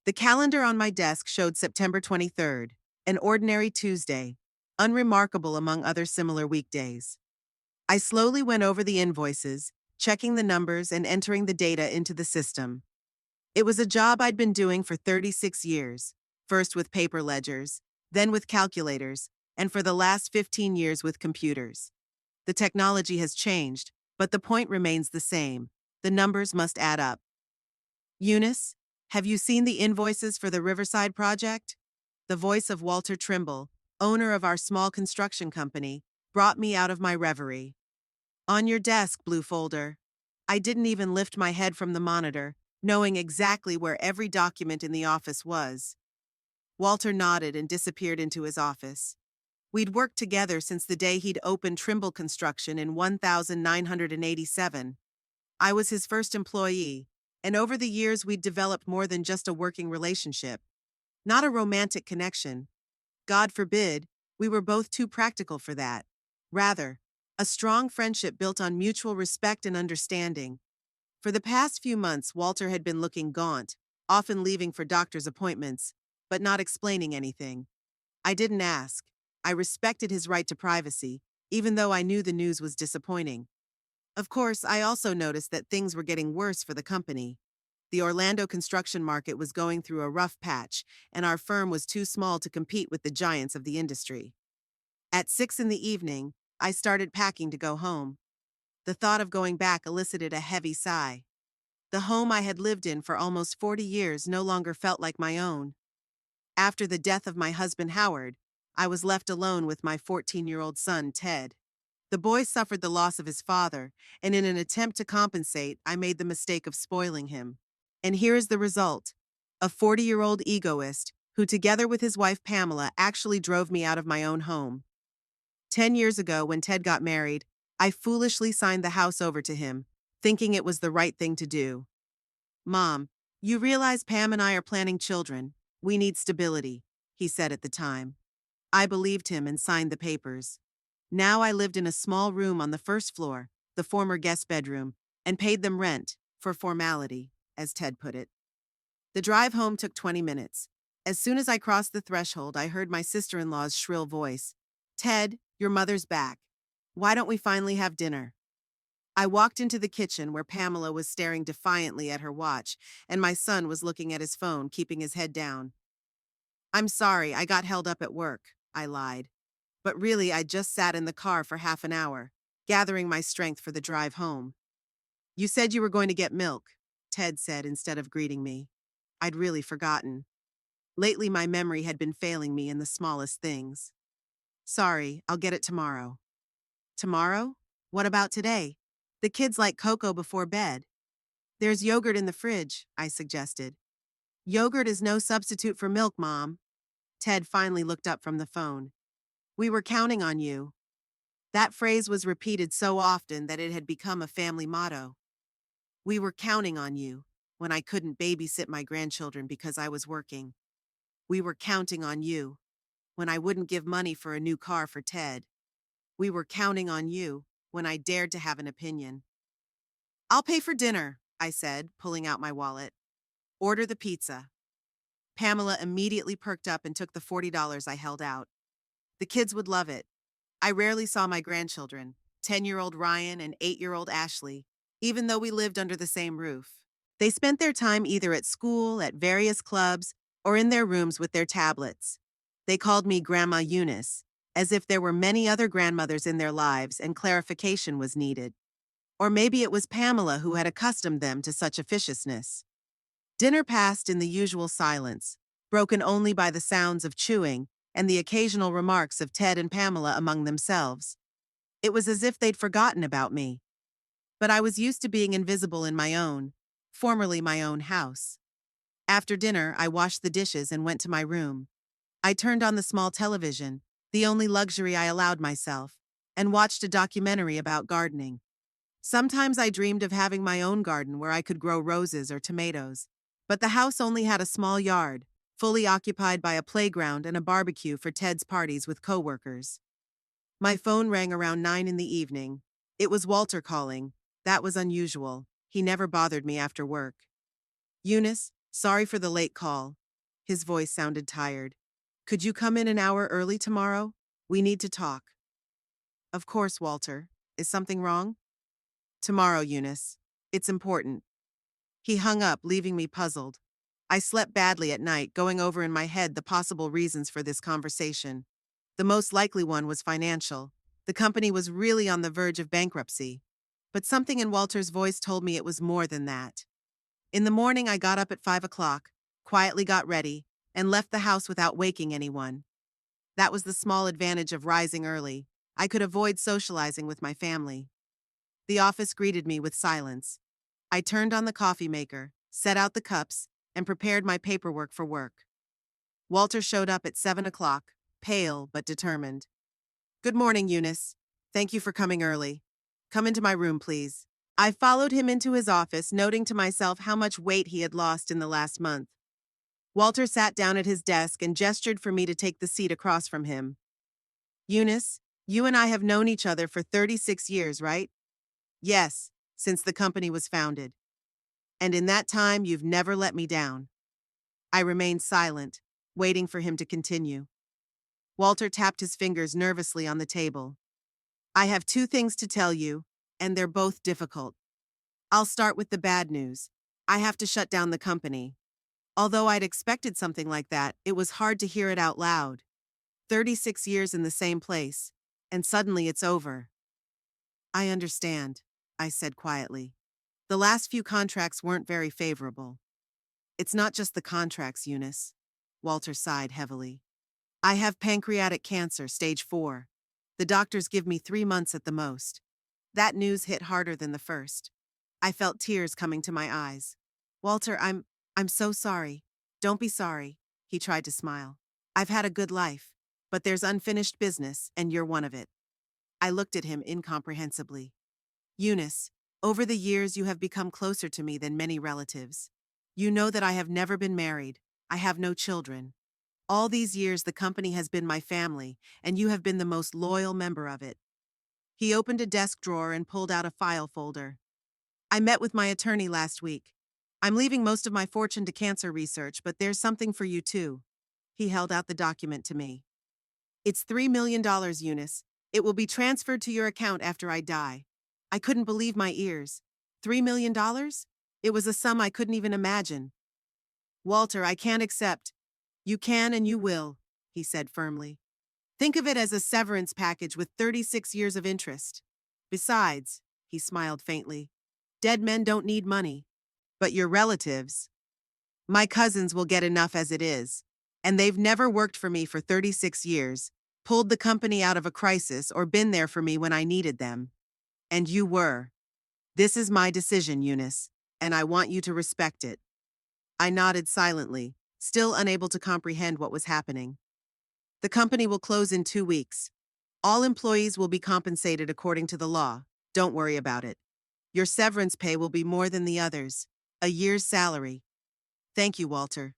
The calendar on my desk showed September 23rd, an ordinary Tuesday, unremarkable among other similar weekdays. I slowly went over the invoices, checking the numbers and entering the data into the system. It was a job I'd been doing for 36 years, first with paper ledgers, then with calculators, and for the last 15 years with computers. The technology has changed, but the point remains the same. The numbers must add up. Eunice, have you seen the invoices for the Riverside project? The voice of Walter Trimble, owner of our small construction company, brought me out of my reverie. On your desk, blue folder. I didn't even lift my head from the monitor, knowing exactly where every document in the office was. Walter nodded and disappeared into his office. We'd worked together since the day he'd opened Trimble Construction in 1987. I was his first employee, and over the years we'd developed more than just a working relationship. Not a romantic connection. God forbid, we were both too practical for that. Rather, a strong friendship built on mutual respect and understanding. For the past few months, Walter had been looking gaunt, often leaving for doctor's appointments, but not explaining anything. I didn't ask. I respected his right to privacy, even though I knew the news was disappointing. Of course, I also noticed that things were getting worse for the company. The Orlando construction market was going through a rough patch, and our firm was too small to compete with the giants of the industry. At 6 in the evening, I started packing to go home. The thought of going back elicited a heavy sigh. The home I had lived in for almost 40 years no longer felt like my own. After the death of my husband Howard, I was left alone with my 14-year-old son, Ted. The boy suffered the loss of his father, and in an attempt to compensate, I made the mistake of spoiling him. And here is the result: a 40-year-old egoist who, together with his wife Pamela, actually drove me out of my own home. 10 years ago, when Ted got married, I foolishly signed the house over to him, thinking it was the right thing to do. Mom, you realize Pam and I are planning children. We need stability, he said at the time. I believed him and signed the papers. Now I lived in a small room on the first floor, the former guest bedroom, and paid them rent, for formality, as Ted put it. The drive home took 20 minutes. As soon as I crossed the threshold, I heard my sister-in-law's shrill voice. Ted, your mother's back. Why don't we finally have dinner? I walked into the kitchen where Pamela was staring defiantly at her watch, and my son was looking at his phone, keeping his head down. I'm sorry, I got held up at work, I lied. But really, I just sat in the car for half an hour, gathering my strength for the drive home. You said you were going to get milk, Ted said instead of greeting me. I'd really forgotten. Lately, my memory had been failing me in the smallest things. Sorry, I'll get it tomorrow. Tomorrow? What about today? The kids like cocoa before bed. There's yogurt in the fridge, I suggested. Yogurt is no substitute for milk, Mom. Ted finally looked up from the phone. We were counting on you. That phrase was repeated so often that it had become a family motto. We were counting on you when I couldn't babysit my grandchildren because I was working. We were counting on you when I wouldn't give money for a new car for Ted. We were counting on you when I dared to have an opinion. I'll pay for dinner, I said, pulling out my wallet. Order the pizza. Pamela immediately perked up and took the $40 I held out. The kids would love it. I rarely saw my grandchildren, 10-year-old Ryan and 8-year-old Ashley, even though we lived under the same roof. They spent their time either at school, at various clubs, or in their rooms with their tablets. They called me Grandma Eunice, as if there were many other grandmothers in their lives and clarification was needed. Or maybe it was Pamela who had accustomed them to such officiousness. Dinner passed in the usual silence, broken only by the sounds of chewing and the occasional remarks of Ted and Pamela among themselves. It was as if they'd forgotten about me. But I was used to being invisible in my own, formerly my own house. After dinner, I washed the dishes and went to my room. I turned on the small television, the only luxury I allowed myself, and watched a documentary about gardening. Sometimes I dreamed of having my own garden where I could grow roses or tomatoes, but the house only had a small yard, fully occupied by a playground and a barbecue for Ted's parties with coworkers. My phone rang around 9 in the evening. It was Walter calling. That was unusual. He never bothered me after work. Eunice, Sorry for the late call. His voice sounded tired. Could you come in an hour early tomorrow? We need to talk. Of course, Walter. Is something wrong? Tomorrow, Eunice. It's important. He hung up, leaving me puzzled. I slept badly at night, going over in my head the possible reasons for this conversation. The most likely one was financial. The company was really on the verge of bankruptcy. But something in Walter's voice told me it was more than that. In the morning, I got up at 5 o'clock, quietly got ready, and left the house without waking anyone. That was the small advantage of rising early. I could avoid socializing with my family. The office greeted me with silence. I turned on the coffee maker, set out the cups, and prepared my paperwork for work. Walter showed up at 7 o'clock, pale but determined. Good morning, Eunice. Thank you for coming early. Come into my room, please. I followed him into his office, noting to myself how much weight he had lost in the last month. Walter sat down at his desk and gestured for me to take the seat across from him. Eunice, you and I have known each other for 36 years, right? Yes, since the company was founded. And in that time, you've never let me down. I remained silent, waiting for him to continue. Walter tapped his fingers nervously on the table. I have two things to tell you, and they're both difficult. I'll start with the bad news. I have to shut down the company. Although I'd expected something like that, it was hard to hear it out loud. 36 years in the same place, and suddenly it's over. I understand, I said quietly. The last few contracts weren't very favorable. It's not just the contracts, Eunice. Walter sighed heavily. I have pancreatic cancer, stage 4. The doctors give me 3 months at the most. That news hit harder than the first. I felt tears coming to my eyes. Walter, I'm so sorry. Don't be sorry. He tried to smile. I've had a good life, but there's unfinished business, and you're one of it. I looked at him incomprehensibly. Eunice, over the years you have become closer to me than many relatives. You know that I have never been married. I have no children. All these years the company has been my family, and you have been the most loyal member of it. He opened a desk drawer and pulled out a file folder. I met with my attorney last week. I'm leaving most of my fortune to cancer research, but there's something for you too. He held out the document to me. It's $3 million, Eunice. It will be transferred to your account after I die. I couldn't believe my ears. $3 million? It was a sum I couldn't even imagine. Walter, I can't accept. You can and you will, he said firmly. Think of it as a severance package with 36 years of interest. Besides, he smiled faintly, dead men don't need money. But your relatives, my cousins will get enough as it is. And they've never worked for me for 36 years, pulled the company out of a crisis, or been there for me when I needed them. And you were. This is my decision, Eunice, and I want you to respect it. I nodded silently, still unable to comprehend what was happening. The company will close in 2 weeks. All employees will be compensated according to the law. Don't worry about it. Your severance pay will be more than the others. A year's salary. Thank you, Walter.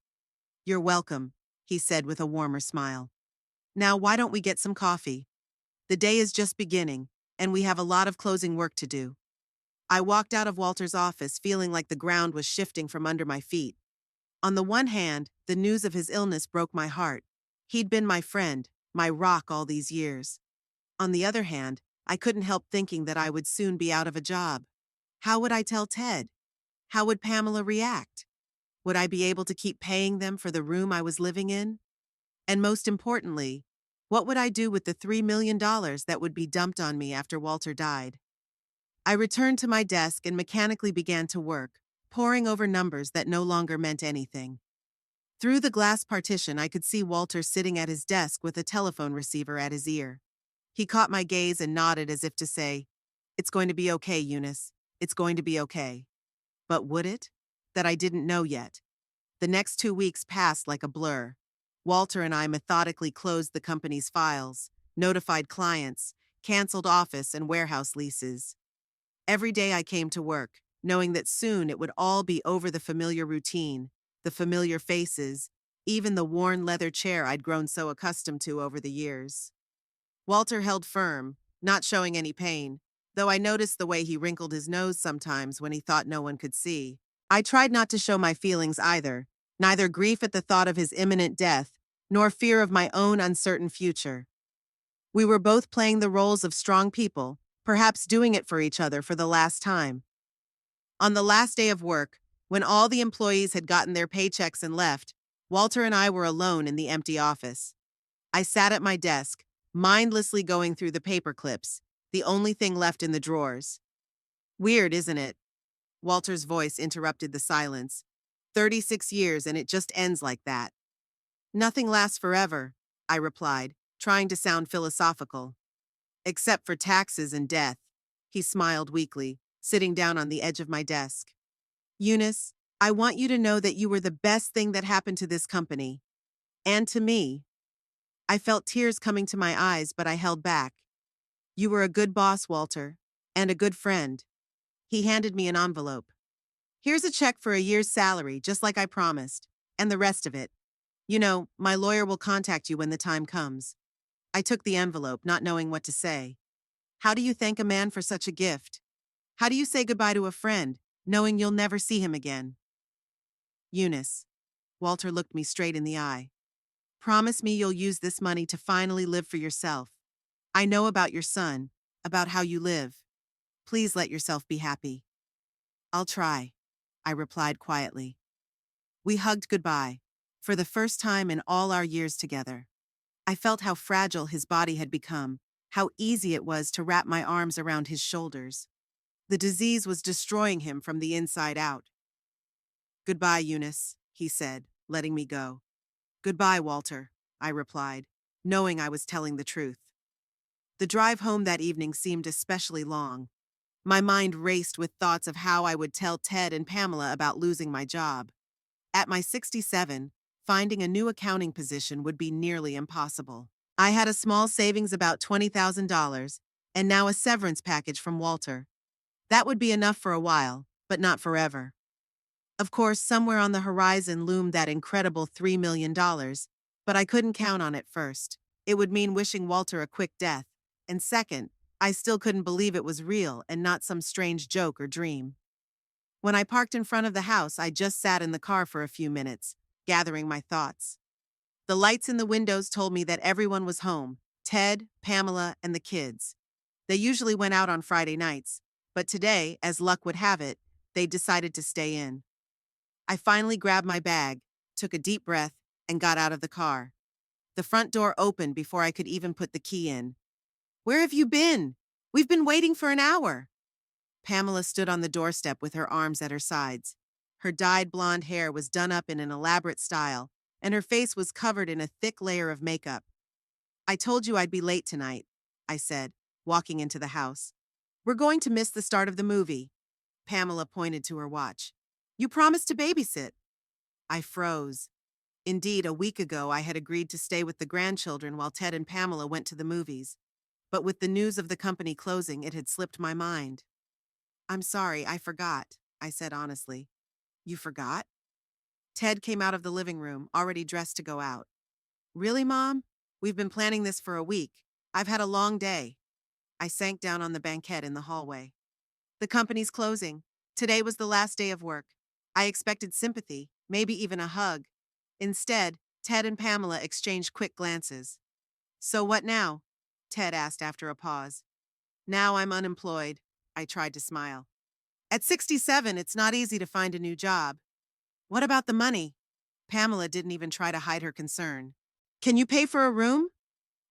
You're welcome, he said with a warmer smile. Now why don't we get some coffee? The day is just beginning, and we have a lot of closing work to do. I walked out of Walter's office feeling like the ground was shifting from under my feet. On the one hand, the news of his illness broke my heart. He'd been my friend, my rock all these years. On the other hand, I couldn't help thinking that I would soon be out of a job. How would I tell Ted? How would Pamela react? Would I be able to keep paying them for the room I was living in? And most importantly, what would I do with the $3 million that would be dumped on me after Walter died? I returned to my desk and mechanically began to work, poring over numbers that no longer meant anything. Through the glass partition, I could see Walter sitting at his desk with a telephone receiver at his ear. He caught my gaze and nodded as if to say, "It's going to be okay, Eunice. It's going to be okay." But would it? That I didn't know yet. The next 2 weeks passed like a blur. Walter and I methodically closed the company's files, notified clients, canceled office and warehouse leases. Every day I came to work, knowing that soon it would all be over, the familiar routine, the familiar faces, even the worn leather chair I'd grown so accustomed to over the years. Walter held firm, not showing any pain, though I noticed the way he wrinkled his nose sometimes when he thought no one could see. I tried not to show my feelings either, neither grief at the thought of his imminent death, nor fear of my own uncertain future. We were both playing the roles of strong people, perhaps doing it for each other for the last time. On the last day of work, when all the employees had gotten their paychecks and left, Walter and I were alone in the empty office. I sat at my desk, mindlessly going through the paper clips, the only thing left in the drawers. Weird, isn't it? Walter's voice interrupted the silence. 36 years and it just ends like that. Nothing lasts forever, I replied, trying to sound philosophical. Except for taxes and death. He smiled weakly, sitting down on the edge of my desk. Eunice, I want you to know that you were the best thing that happened to this company. And to me. I felt tears coming to my eyes, but I held back. You were a good boss, Walter, and a good friend. He handed me an envelope. Here's a check for a year's salary, just like I promised, and the rest of it. You know, my lawyer will contact you when the time comes. I took the envelope, not knowing what to say. How do you thank a man for such a gift? How do you say goodbye to a friend, knowing you'll never see him again? Eunice. Walter looked me straight in the eye. Promise me you'll use this money to finally live for yourself. I know about your son, about how you live. Please let yourself be happy. I'll try, I replied quietly. We hugged goodbye, for the first time in all our years together. I felt how fragile his body had become, how easy it was to wrap my arms around his shoulders. The disease was destroying him from the inside out. Goodbye, Eunice, he said, letting me go. Goodbye, Walter, I replied, knowing I was telling the truth. The drive home that evening seemed especially long. My mind raced with thoughts of how I would tell Ted and Pamela about losing my job. At my 67, finding a new accounting position would be nearly impossible. I had a small savings, about $20,000, and now a severance package from Walter. That would be enough for a while, but not forever. Of course, somewhere on the horizon loomed that incredible $3 million, but I couldn't count on it first. It would mean wishing Walter a quick death. And second, I still couldn't believe it was real and not some strange joke or dream. When I parked in front of the house, I just sat in the car for a few minutes, gathering my thoughts. The lights in the windows told me that everyone was home, Ted, Pamela, and the kids. They usually went out on Friday nights, but today, as luck would have it, they decided to stay in. I finally grabbed my bag, took a deep breath, and got out of the car. The front door opened before I could even put the key in. Where have you been? We've been waiting for an hour. Pamela stood on the doorstep with her arms at her sides. Her dyed blonde hair was done up in an elaborate style, and her face was covered in a thick layer of makeup. I told you I'd be late tonight, I said, walking into the house. We're going to miss the start of the movie. Pamela pointed to her watch. You promised to babysit. I froze. Indeed, a week ago I had agreed to stay with the grandchildren while Ted and Pamela went to the movies. But with the news of the company closing, it had slipped my mind. I'm sorry, I forgot, I said honestly. You forgot? Ted came out of the living room, already dressed to go out. Really, Mom? We've been planning this for a week. I've had a long day. I sank down on the banquette in the hallway. The company's closing. Today was the last day of work. I expected sympathy, maybe even a hug. Instead, Ted and Pamela exchanged quick glances. So what now? Ted asked after a pause. Now I'm unemployed. I tried to smile. At 67, it's not easy to find a new job. What about the money? Pamela didn't even try to hide her concern. Can you pay for a room?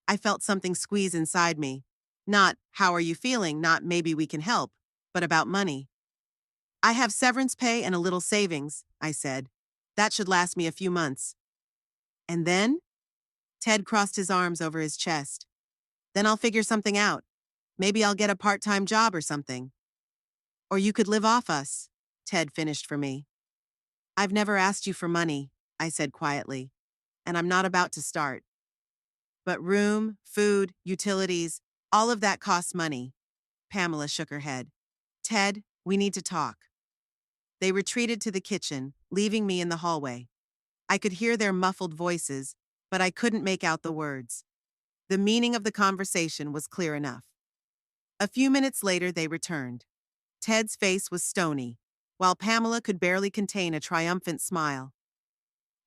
I felt something squeeze inside me. Not, how are you feeling? Not, maybe we can help, but about money. I have severance pay and a little savings, I said. That should last me a few months. And then? Ted crossed his arms over his chest. Then I'll figure something out. Maybe I'll get a part-time job or something. Or you could live off us, Ted finished for me. I've never asked you for money, I said quietly, and I'm not about to start. But room, food, utilities, all of that costs money. Pamela shook her head. Ted, we need to talk. They retreated to the kitchen, leaving me in the hallway. I could hear their muffled voices, but I couldn't make out the words. The meaning of the conversation was clear enough. A few minutes later, they returned. Ted's face was stony, while Pamela could barely contain a triumphant smile.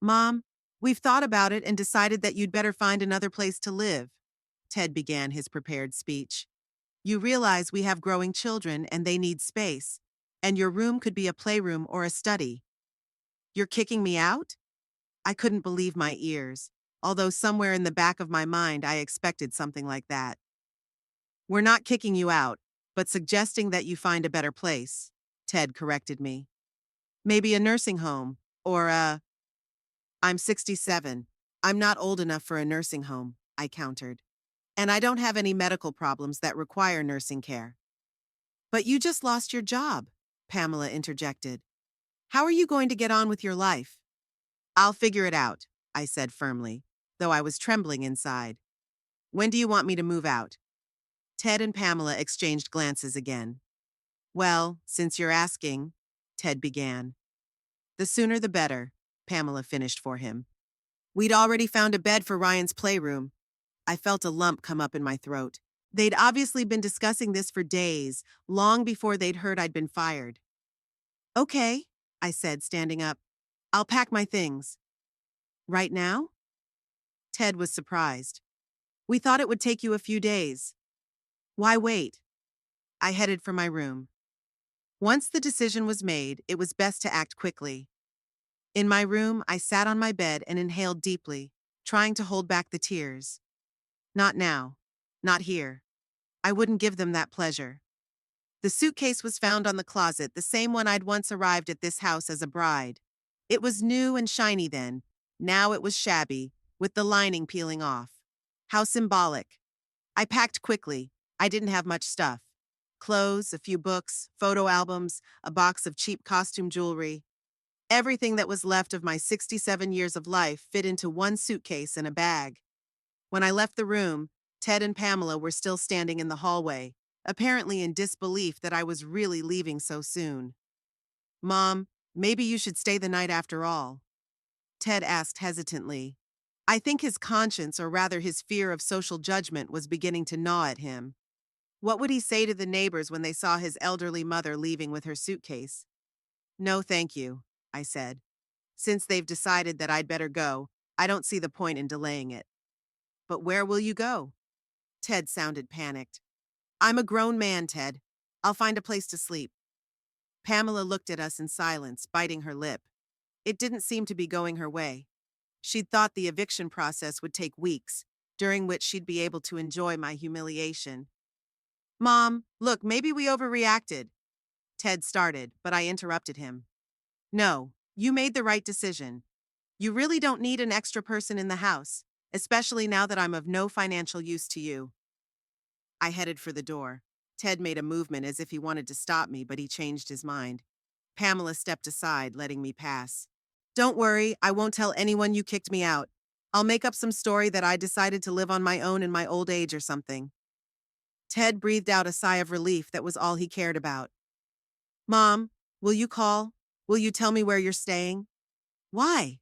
Mom, we've thought about it and decided that you'd better find another place to live. Ted began his prepared speech. You realize we have growing children and they need space, and your room could be a playroom or a study. You're kicking me out? I couldn't believe my ears, although somewhere in the back of my mind I expected something like that. We're not kicking you out, but suggesting that you find a better place, Ted corrected me. Maybe a nursing home, or a. I'm 67. I'm not old enough for a nursing home, I countered. And I don't have any medical problems that require nursing care. But you just lost your job, Pamela interjected. How are you going to get on with your life? I'll figure it out, I said firmly, though I was trembling inside. When do you want me to move out? Ted and Pamela exchanged glances again. Well, since you're asking, Ted began. The sooner the better, Pamela finished for him. We'd already found a bed for Ryan's playroom. I felt a lump come up in my throat. They'd obviously been discussing this for days, long before they'd heard I'd been fired. Okay, I said, standing up. I'll pack my things. Right now? Ted was surprised. We thought it would take you a few days. Why wait? I headed for my room. Once the decision was made, it was best to act quickly. In my room, I sat on my bed and inhaled deeply, trying to hold back the tears. Not now. Not here. I wouldn't give them that pleasure. The suitcase was found on the closet, the same one I'd once arrived at this house as a bride. It was new and shiny then. Now it was shabby, with the lining peeling off. How symbolic. I packed quickly. I didn't have much stuff. Clothes, a few books, photo albums, a box of cheap costume jewelry. Everything that was left of my 67 years of life fit into one suitcase and a bag. When I left the room, Ted and Pamela were still standing in the hallway, apparently in disbelief that I was really leaving so soon. Mom, maybe you should stay the night after all, Ted asked hesitantly. I think his conscience, or rather his fear of social judgment, was beginning to gnaw at him. What would he say to the neighbors when they saw his elderly mother leaving with her suitcase? No, thank you, I said. Since they've decided that I'd better go, I don't see the point in delaying it. But where will you go? Ted sounded panicked. I'm a grown man, Ted. I'll find a place to sleep. Pamela looked at us in silence, biting her lip. It didn't seem to be going her way. She'd thought the eviction process would take weeks, during which she'd be able to enjoy my humiliation. Mom, look, maybe we overreacted. Ted started, but I interrupted him. No, you made the right decision. You really don't need an extra person in the house, especially now that I'm of no financial use to you. I headed for the door. Ted made a movement as if he wanted to stop me, but he changed his mind. Pamela stepped aside, letting me pass. Don't worry, I won't tell anyone you kicked me out. I'll make up some story that I decided to live on my own in my old age or something. Ted breathed out a sigh of relief that was all he cared about. Mom, will you call? Will you tell me where you're staying? Why?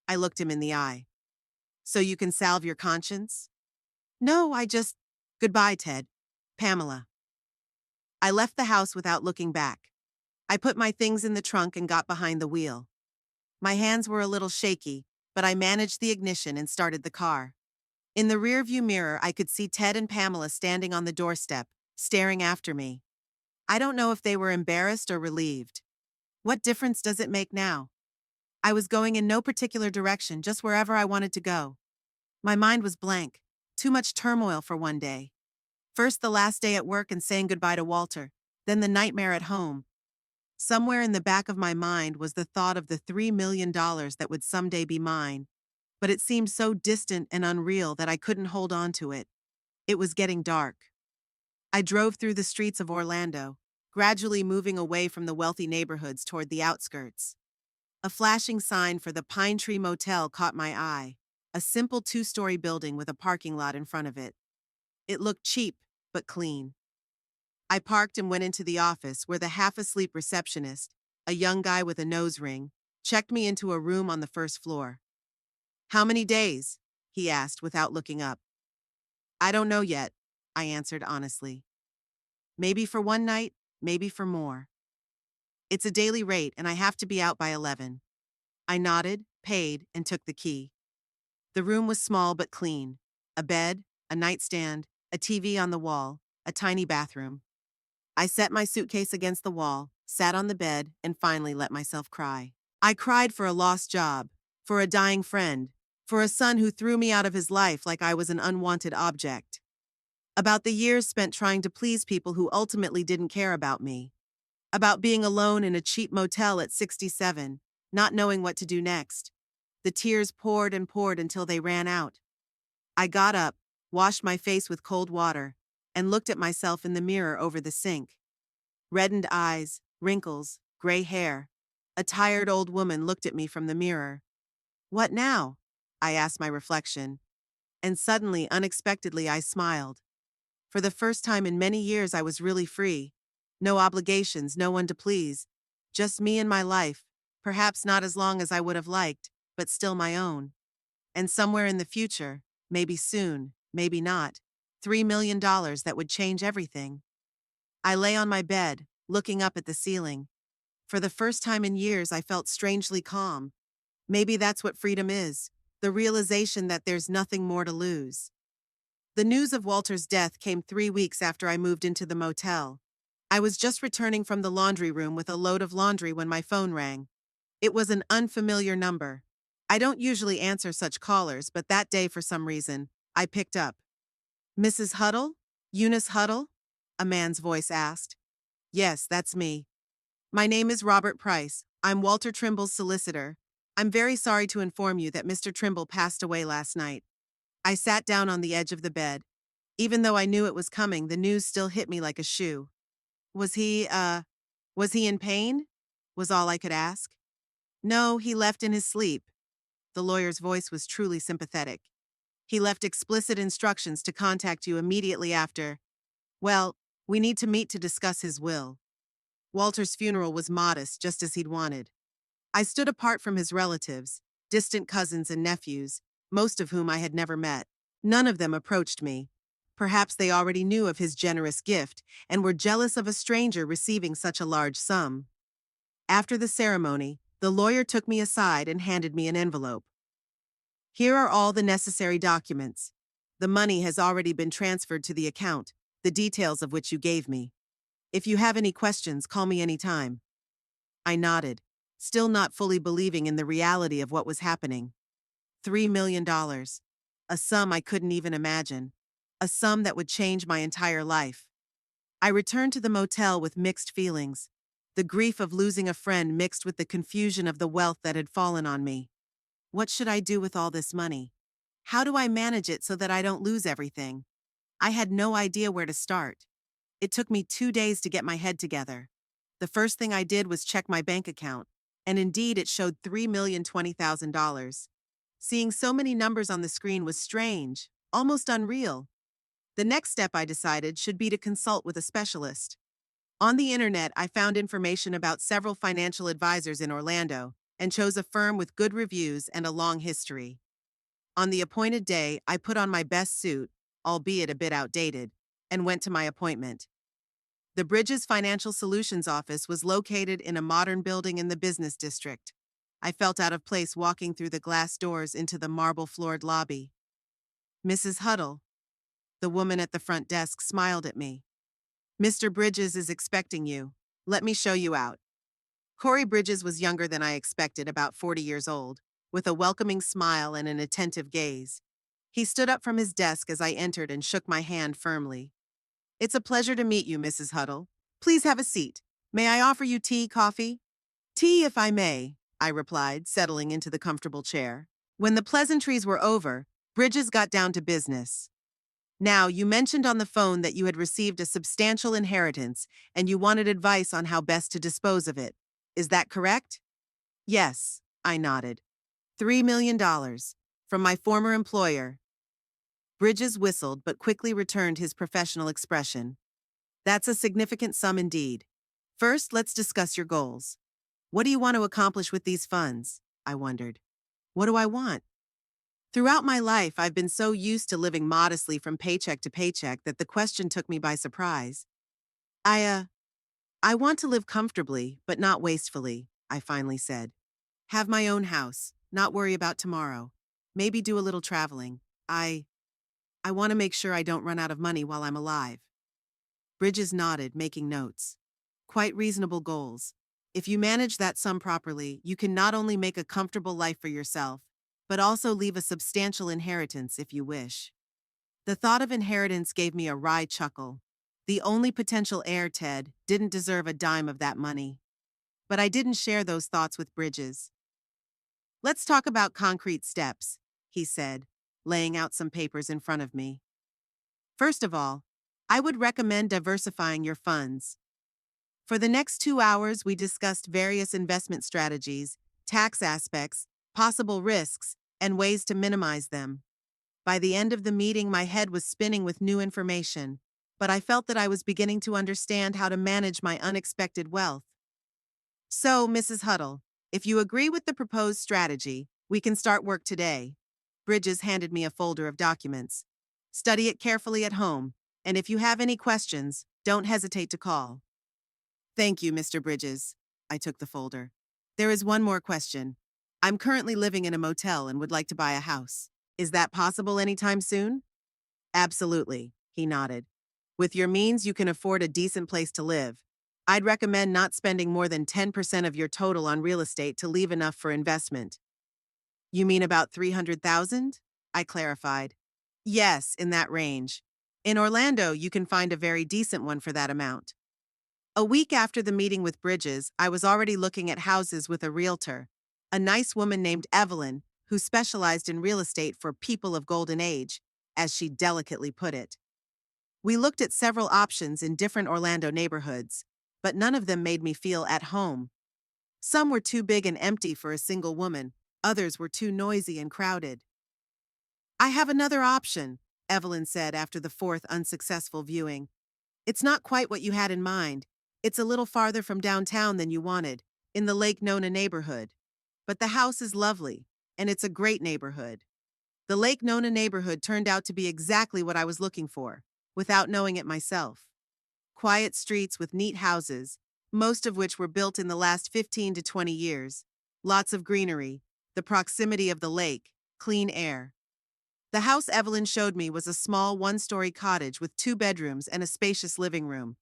I looked him in the eye. So you can salve your conscience? No, Goodbye, Ted. Pamela. I left the house without looking back. I put my things in the trunk and got behind the wheel. My hands were a little shaky, but I managed the ignition and started the car. In the rearview mirror, I could see Ted and Pamela standing on the doorstep, staring after me. I don't know if they were embarrassed or relieved. What difference does it make now? I was going in no particular direction, just wherever I wanted to go. My mind was blank. Too much turmoil for one day. First the last day at work and saying goodbye to Walter, then the nightmare at home. Somewhere in the back of my mind was the thought of the $3 million that would someday be mine, but it seemed so distant and unreal that I couldn't hold on to it. It was getting dark. I drove through the streets of Orlando, gradually moving away from the wealthy neighborhoods toward the outskirts. A flashing sign for the Pine Tree Motel caught my eye, a simple two-story building with a parking lot in front of it. It looked cheap, but clean. I parked and went into the office where the half-asleep receptionist, a young guy with a nose ring, checked me into a room on the first floor. How many days? He asked without looking up. I don't know yet, I answered honestly. Maybe for one night, maybe for more. It's a daily rate and I have to be out by 11. I nodded, paid, and took the key. The room was small but clean. A bed, a nightstand, a TV on the wall, a tiny bathroom. I set my suitcase against the wall, sat on the bed, and finally let myself cry. I cried for a lost job, for a dying friend, for a son who threw me out of his life like I was an unwanted object. About the years spent trying to please people who ultimately didn't care about me. About being alone in a cheap motel at 67, not knowing what to do next. The tears poured and poured until they ran out. I got up, washed my face with cold water, and looked at myself in the mirror over the sink. Reddened eyes, wrinkles, gray hair. A tired old woman looked at me from the mirror. "What now?" I asked my reflection. And suddenly, unexpectedly, I smiled. For the first time in many years, I was really free. No obligations, no one to please. Just me and my life, perhaps not as long as I would have liked, but still my own. And somewhere in the future, maybe soon, maybe not, $3 million that would change everything. I lay on my bed, looking up at the ceiling. For the first time in years, I felt strangely calm. Maybe that's what freedom is, the realization that there's nothing more to lose. The news of Walter's death came 3 weeks after I moved into the motel. I was just returning from the laundry room with a load of laundry when my phone rang. It was an unfamiliar number. I don't usually answer such callers, but that day, for some reason, I picked up. "Mrs. Huddle? Eunice Huddle?" a man's voice asked. "Yes, that's me. My name is Robert Price. I'm Walter Trimble's solicitor. I'm very sorry to inform you that Mr. Trimble passed away last night." I sat down on the edge of the bed. Even though I knew it was coming, the news still hit me like a shoe. Was he in pain?" was all I could ask. "No, he left in his sleep." The lawyer's voice was truly sympathetic. "He left explicit instructions to contact you immediately after. Well, we need to meet to discuss his will." Walter's funeral was modest, just as he'd wanted. I stood apart from his relatives, distant cousins and nephews, most of whom I had never met. None of them approached me. Perhaps they already knew of his generous gift and were jealous of a stranger receiving such a large sum. After the ceremony, the lawyer took me aside and handed me an envelope. "Here are all the necessary documents. The money has already been transferred to the account, the details of which you gave me. If you have any questions, call me anytime." I nodded, still not fully believing in the reality of what was happening. $3 million. A sum I couldn't even imagine. A sum that would change my entire life. I returned to the motel with mixed feelings. The grief of losing a friend mixed with the confusion of the wealth that had fallen on me. What should I do with all this money? How do I manage it so that I don't lose everything? I had no idea where to start. It took me 2 days to get my head together. The first thing I did was check my bank account, and indeed it showed $3,020,000. Seeing so many numbers on the screen was strange, almost unreal. The next step, I decided, should be to consult with a specialist. On the internet, I found information about several financial advisors in Orlando and chose a firm with good reviews and a long history. On the appointed day, I put on my best suit, albeit a bit outdated, and went to my appointment. The Bridges Financial Solutions office was located in a modern building in the business district. I felt out of place walking through the glass doors into the marble-floored lobby. "Mrs. Huddle." The woman at the front desk smiled at me. "Mr. Bridges is expecting you. Let me show you out." Corey Bridges was younger than I expected, about 40 years old, with a welcoming smile and an attentive gaze. He stood up from his desk as I entered and shook my hand firmly. "It's a pleasure to meet you, Mrs. Huddle. Please have a seat. May I offer you tea, coffee?" "Tea, if I may," I replied, settling into the comfortable chair. When the pleasantries were over, Bridges got down to business. "Now, you mentioned on the phone that you had received a substantial inheritance and you wanted advice on how best to dispose of it. Is that correct?" "Yes," I nodded. $3 million. From my former employer." Bridges whistled but quickly returned his professional expression. "That's a significant sum indeed. First, let's discuss your goals. What do you want to accomplish with these funds?" I wondered. What do I want? Throughout my life, I've been so used to living modestly from paycheck to paycheck that the question took me by surprise. I want to live comfortably, but not wastefully," I finally said. "Have my own house, not worry about tomorrow. Maybe do a little traveling. I I want to make sure I don't run out of money while I'm alive. Bridges nodded, making notes. Quite reasonable goals. If you manage that sum properly, you can not only make a comfortable life for yourself, but also leave a substantial inheritance if you wish. The thought of inheritance gave me a wry chuckle. The only potential heir, Ted, didn't deserve a dime of that money. But I didn't share those thoughts with Bridges. Let's talk about concrete steps, he said, laying out some papers in front of me. First of all, I would recommend diversifying your funds. For the next 2 hours, we discussed various investment strategies, tax aspects, possible risks, and ways to minimize them. By the end of the meeting, my head was spinning with new information, but I felt that I was beginning to understand how to manage my unexpected wealth. So, Mrs. Huddle, if you agree with the proposed strategy, we can start work today. Bridges handed me a folder of documents. Study it carefully at home, and if you have any questions, don't hesitate to call. Thank you, Mr. Bridges. I took the folder. There is one more question. I'm currently living in a motel and would like to buy a house. Is that possible anytime soon? Absolutely, he nodded. With your means, you can afford a decent place to live. I'd recommend not spending more than 10% of your total on real estate to leave enough for investment. You mean about 300,000? I clarified. Yes, in that range. In Orlando, you can find a very decent one for that amount. A week after the meeting with Bridges, I was already looking at houses with a realtor, a nice woman named Evelyn, who specialized in real estate for people of golden age, as she delicately put it. We looked at several options in different Orlando neighborhoods, but none of them made me feel at home. Some were too big and empty for a single woman, others were too noisy and crowded. I have another option, Evelyn said after the fourth unsuccessful viewing. It's not quite what you had in mind. It's a little farther from downtown than you wanted, in the Lake Nona neighborhood. But the house is lovely, and it's a great neighborhood. The Lake Nona neighborhood turned out to be exactly what I was looking for, without knowing it myself. Quiet streets with neat houses, most of which were built in the last 15 to 20 years. Lots of greenery, the proximity of the lake, clean air. The house Evelyn showed me was a small one-story cottage with 2 bedrooms and a spacious living room.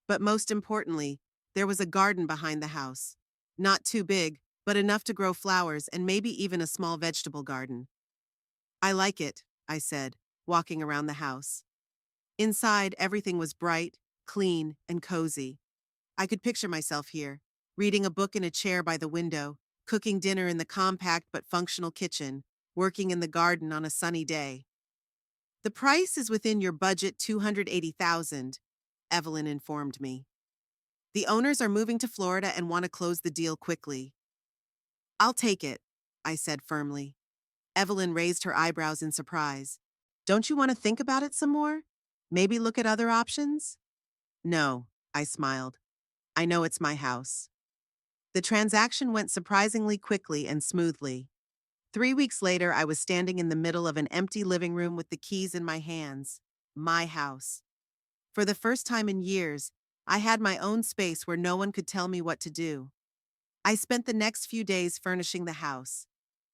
But most importantly, there was a garden behind the house. Not too big, but enough to grow flowers and maybe even a small vegetable garden. I like it, I said, walking around the house. Inside, everything was bright, clean, and cozy. I could picture myself here, reading a book in a chair by the window, cooking dinner in the compact but functional kitchen, working in the garden on a sunny day. The price is within your budget, 280,000, Evelyn informed me. The owners are moving to Florida and want to close the deal quickly. I'll take it, I said firmly. Evelyn raised her eyebrows in surprise. Don't you want to think about it some more? Maybe look at other options? No, I smiled. I know it's my house. The transaction went surprisingly quickly and smoothly. 3 weeks later, I was standing in the middle of an empty living room with the keys in my hands. My house. For the first time in years, I had my own space where no one could tell me what to do. I spent the next few days furnishing the house.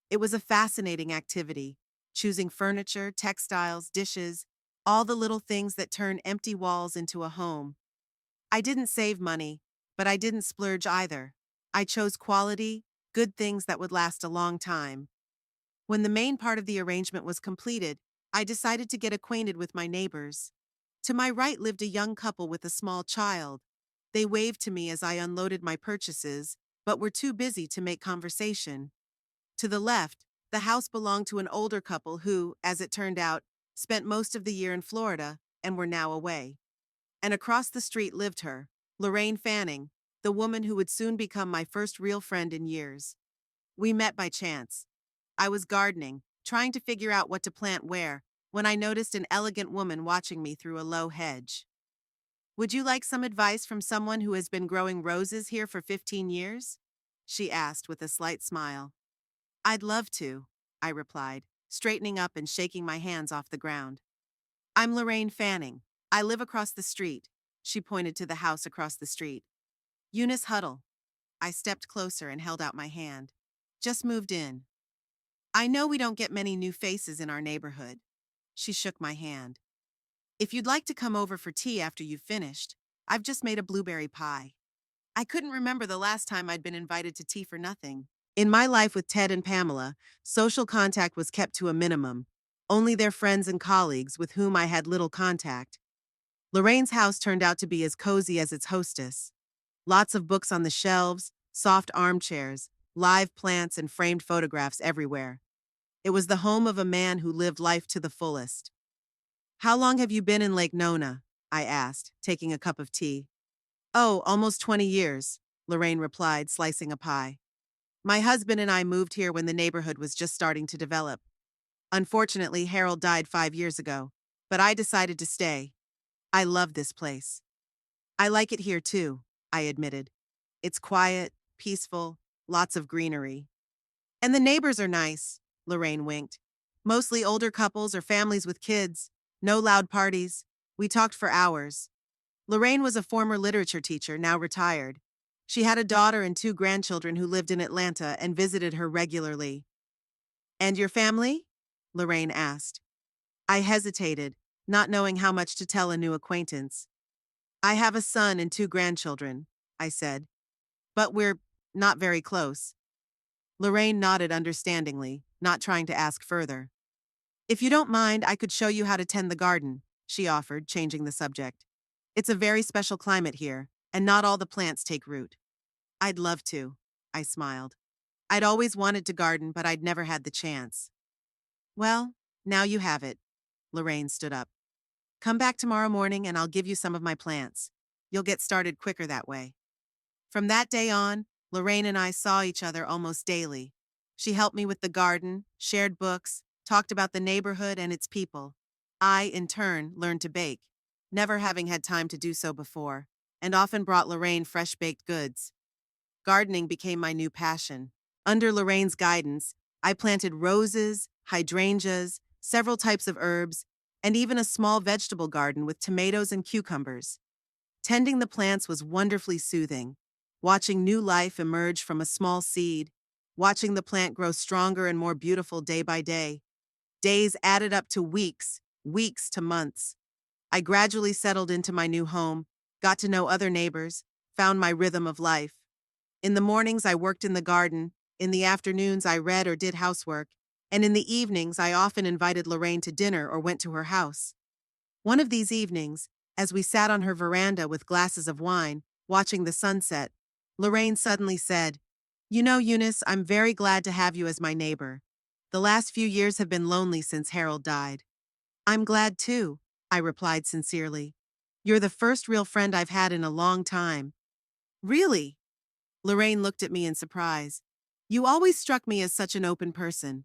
It was a fascinating activity, choosing furniture, textiles, dishes, all the little things that turn empty walls into a home. I didn't save money, but I didn't splurge either. I chose quality, good things that would last a long time. When the main part of the arrangement was completed, I decided to get acquainted with my neighbors. To my right lived a young couple with a small child. They waved to me as I unloaded my purchases, but were too busy to make conversation. To the left, the house belonged to an older couple who, as it turned out, spent most of the year in Florida and were now away. And across the street lived her, Lorraine Fanning, the woman who would soon become my first real friend in years. We met by chance. I was gardening, trying to figure out what to plant where, when I noticed an elegant woman watching me through a low hedge. Would you like some advice from someone who has been growing roses here for 15 years? She asked with a slight smile. I'd love to, I replied, straightening up and shaking my hands off the ground. I'm Lorraine Fanning. I live across the street. She pointed to the house across the street. Eunice Huddle. I stepped closer and held out my hand. Just moved in. I know we don't get many new faces in our neighborhood. She shook my hand. If you'd like to come over for tea after you've finished, I've just made a blueberry pie. I couldn't remember the last time I'd been invited to tea for nothing. In my life with Ted and Pamela, social contact was kept to a minimum. Only their friends and colleagues with whom I had little contact. Lorraine's house turned out to be as cozy as its hostess. Lots of books on the shelves, soft armchairs, live plants, and framed photographs everywhere. It was the home of a man who lived life to the fullest. How long have you been in Lake Nona? I asked, taking a cup of tea. Oh, almost 20 years, Lorraine replied, slicing a pie. My husband and I moved here when the neighborhood was just starting to develop. Unfortunately, Harold died 5 years ago, but I decided to stay. I love this place. I like it here too, I admitted. It's quiet, peaceful, lots of greenery. And the neighbors are nice, Lorraine winked. Mostly older couples or families with kids. No loud parties. We talked for hours. Lorraine was a former literature teacher, now retired. She had a daughter and two grandchildren who lived in Atlanta and visited her regularly. And your family? Lorraine asked. I hesitated, not knowing how much to tell a new acquaintance. I have a son and two grandchildren, I said. But we're not very close. Lorraine nodded understandingly, not trying to ask further. If you don't mind, I could show you how to tend the garden, she offered, changing the subject. It's a very special climate here, and not all the plants take root. I'd love to, I smiled. I'd always wanted to garden, but I'd never had the chance. Well, now you have it. Lorraine stood up. Come back tomorrow morning and I'll give you some of my plants. You'll get started quicker that way. From that day on, Lorraine and I saw each other almost daily. She helped me with the garden, shared books, talked about the neighborhood and its people. I, in turn, learned to bake, never having had time to do so before, and often brought Lorraine fresh baked goods. Gardening became my new passion. Under Lorraine's guidance, I planted roses, hydrangeas, several types of herbs, and even a small vegetable garden with tomatoes and cucumbers. Tending the plants was wonderfully soothing. Watching new life emerge from a small seed, watching the plant grow stronger and more beautiful day by day. Days added up to weeks, weeks to months. I gradually settled into my new home, got to know other neighbors, found my rhythm of life. In the mornings, I worked in the garden. In the afternoons, I read or did housework. And in the evenings, I often invited Lorraine to dinner or went to her house. One of these evenings, as we sat on her veranda with glasses of wine, watching the sunset, Lorraine suddenly said, You know, Eunice, I'm very glad to have you as my neighbor. The last few years have been lonely since Harold died. I'm glad too, I replied sincerely. You're the first real friend I've had in a long time. Really? Lorraine looked at me in surprise. You always struck me as such an open person.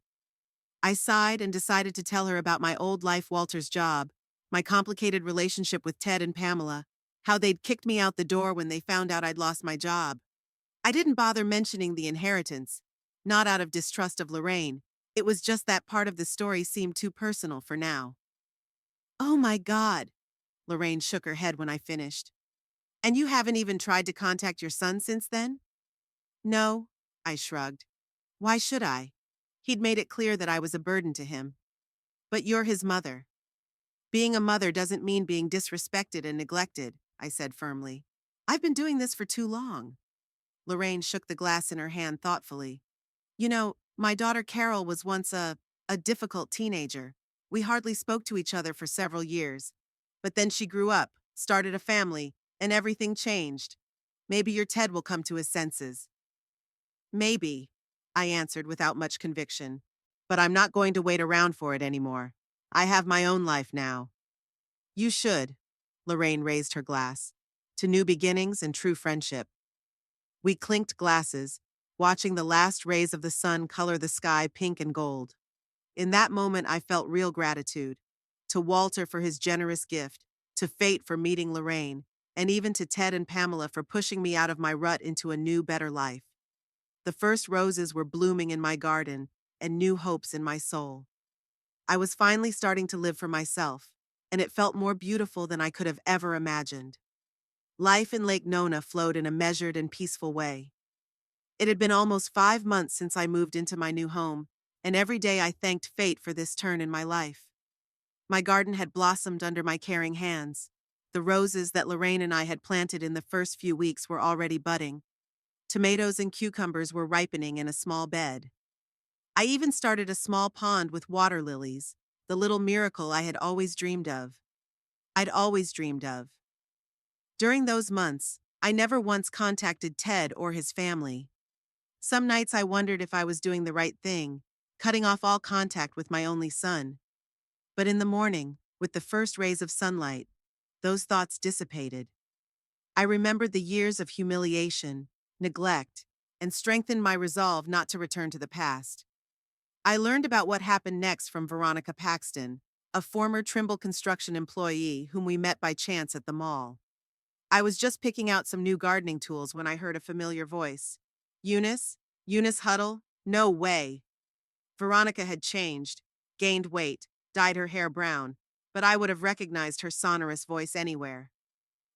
I sighed and decided to tell her about my old life Walter's job, my complicated relationship with Ted and Pamela, how they'd kicked me out the door when they found out I'd lost my job. I didn't bother mentioning the inheritance, not out of distrust of Lorraine. It was just that part of the story seemed too personal for now. Oh my God, Lorraine shook her head when I finished. And you haven't even tried to contact your son since then? No, I shrugged. Why should I? He'd made it clear that I was a burden to him. But you're his mother. Being a mother doesn't mean being disrespected and neglected, I said firmly. I've been doing this for too long. Lorraine shook the glass in her hand thoughtfully. You know, my daughter Carol was once a difficult teenager. We hardly spoke to each other for several years. But then she grew up, started a family, and everything changed. Maybe your Ted will come to his senses. Maybe, I answered without much conviction. But I'm not going to wait around for it anymore. I have my own life now. You should. Lorraine raised her glass. To new beginnings and true friendship. We clinked glasses, watching the last rays of the sun color the sky pink and gold. In that moment, I felt real gratitude. To Walter for his generous gift, to fate for meeting Lorraine, and even to Ted and Pamela for pushing me out of my rut into a new, better life. The first roses were blooming in my garden, and new hopes in my soul. I was finally starting to live for myself, and it felt more beautiful than I could have ever imagined. Life in Lake Nona flowed in a measured and peaceful way. It had been almost 5 months since I moved into my new home, and every day I thanked fate for this turn in my life. My garden had blossomed under my caring hands. The roses that Lorraine and I had planted in the first few weeks were already budding. Tomatoes and cucumbers were ripening in a small bed. I even started a small pond with water lilies, the little miracle I had always dreamed of. I'd always dreamed of. During those months, I never once contacted Ted or his family. Some nights I wondered if I was doing the right thing, cutting off all contact with my only son. But in the morning, with the first rays of sunlight, those thoughts dissipated. I remembered the years of humiliation, neglect, and strengthened my resolve not to return to the past. I learned about what happened next from Veronica Paxton, a former Trimble construction employee whom we met by chance at the mall. I was just picking out some new gardening tools when I heard a familiar voice. Eunice? Eunice Huddle? No way. Veronica had changed, gained weight, dyed her hair brown, but I would have recognized her sonorous voice anywhere.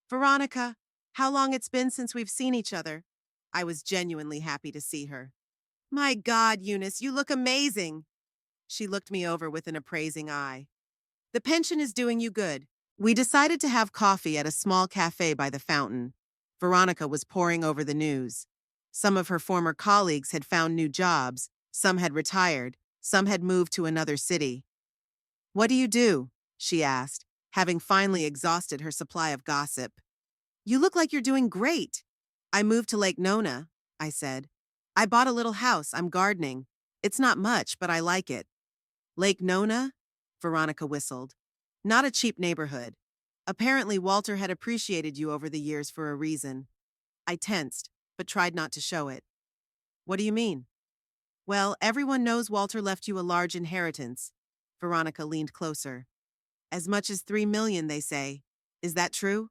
Veronica, how long it's been since we've seen each other? I was genuinely happy to see her. My God, Eunice, you look amazing. She looked me over with an appraising eye. The pension is doing you good. We decided to have coffee at a small cafe by the fountain. Veronica was poring over the news. Some of her former colleagues had found new jobs, some had retired, some had moved to another city. What do you do? She asked, having finally exhausted her supply of gossip. You look like you're doing great. I moved to Lake Nona, I said. I bought a little house, I'm gardening. It's not much, but I like it. Lake Nona? Veronica whistled. Not a cheap neighborhood. Apparently Walter had appreciated you over the years for a reason. I tensed, but tried not to show it. What do you mean? Well, everyone knows Walter left you a large inheritance. Veronica leaned closer. As much as 3 million, they say. Is that true?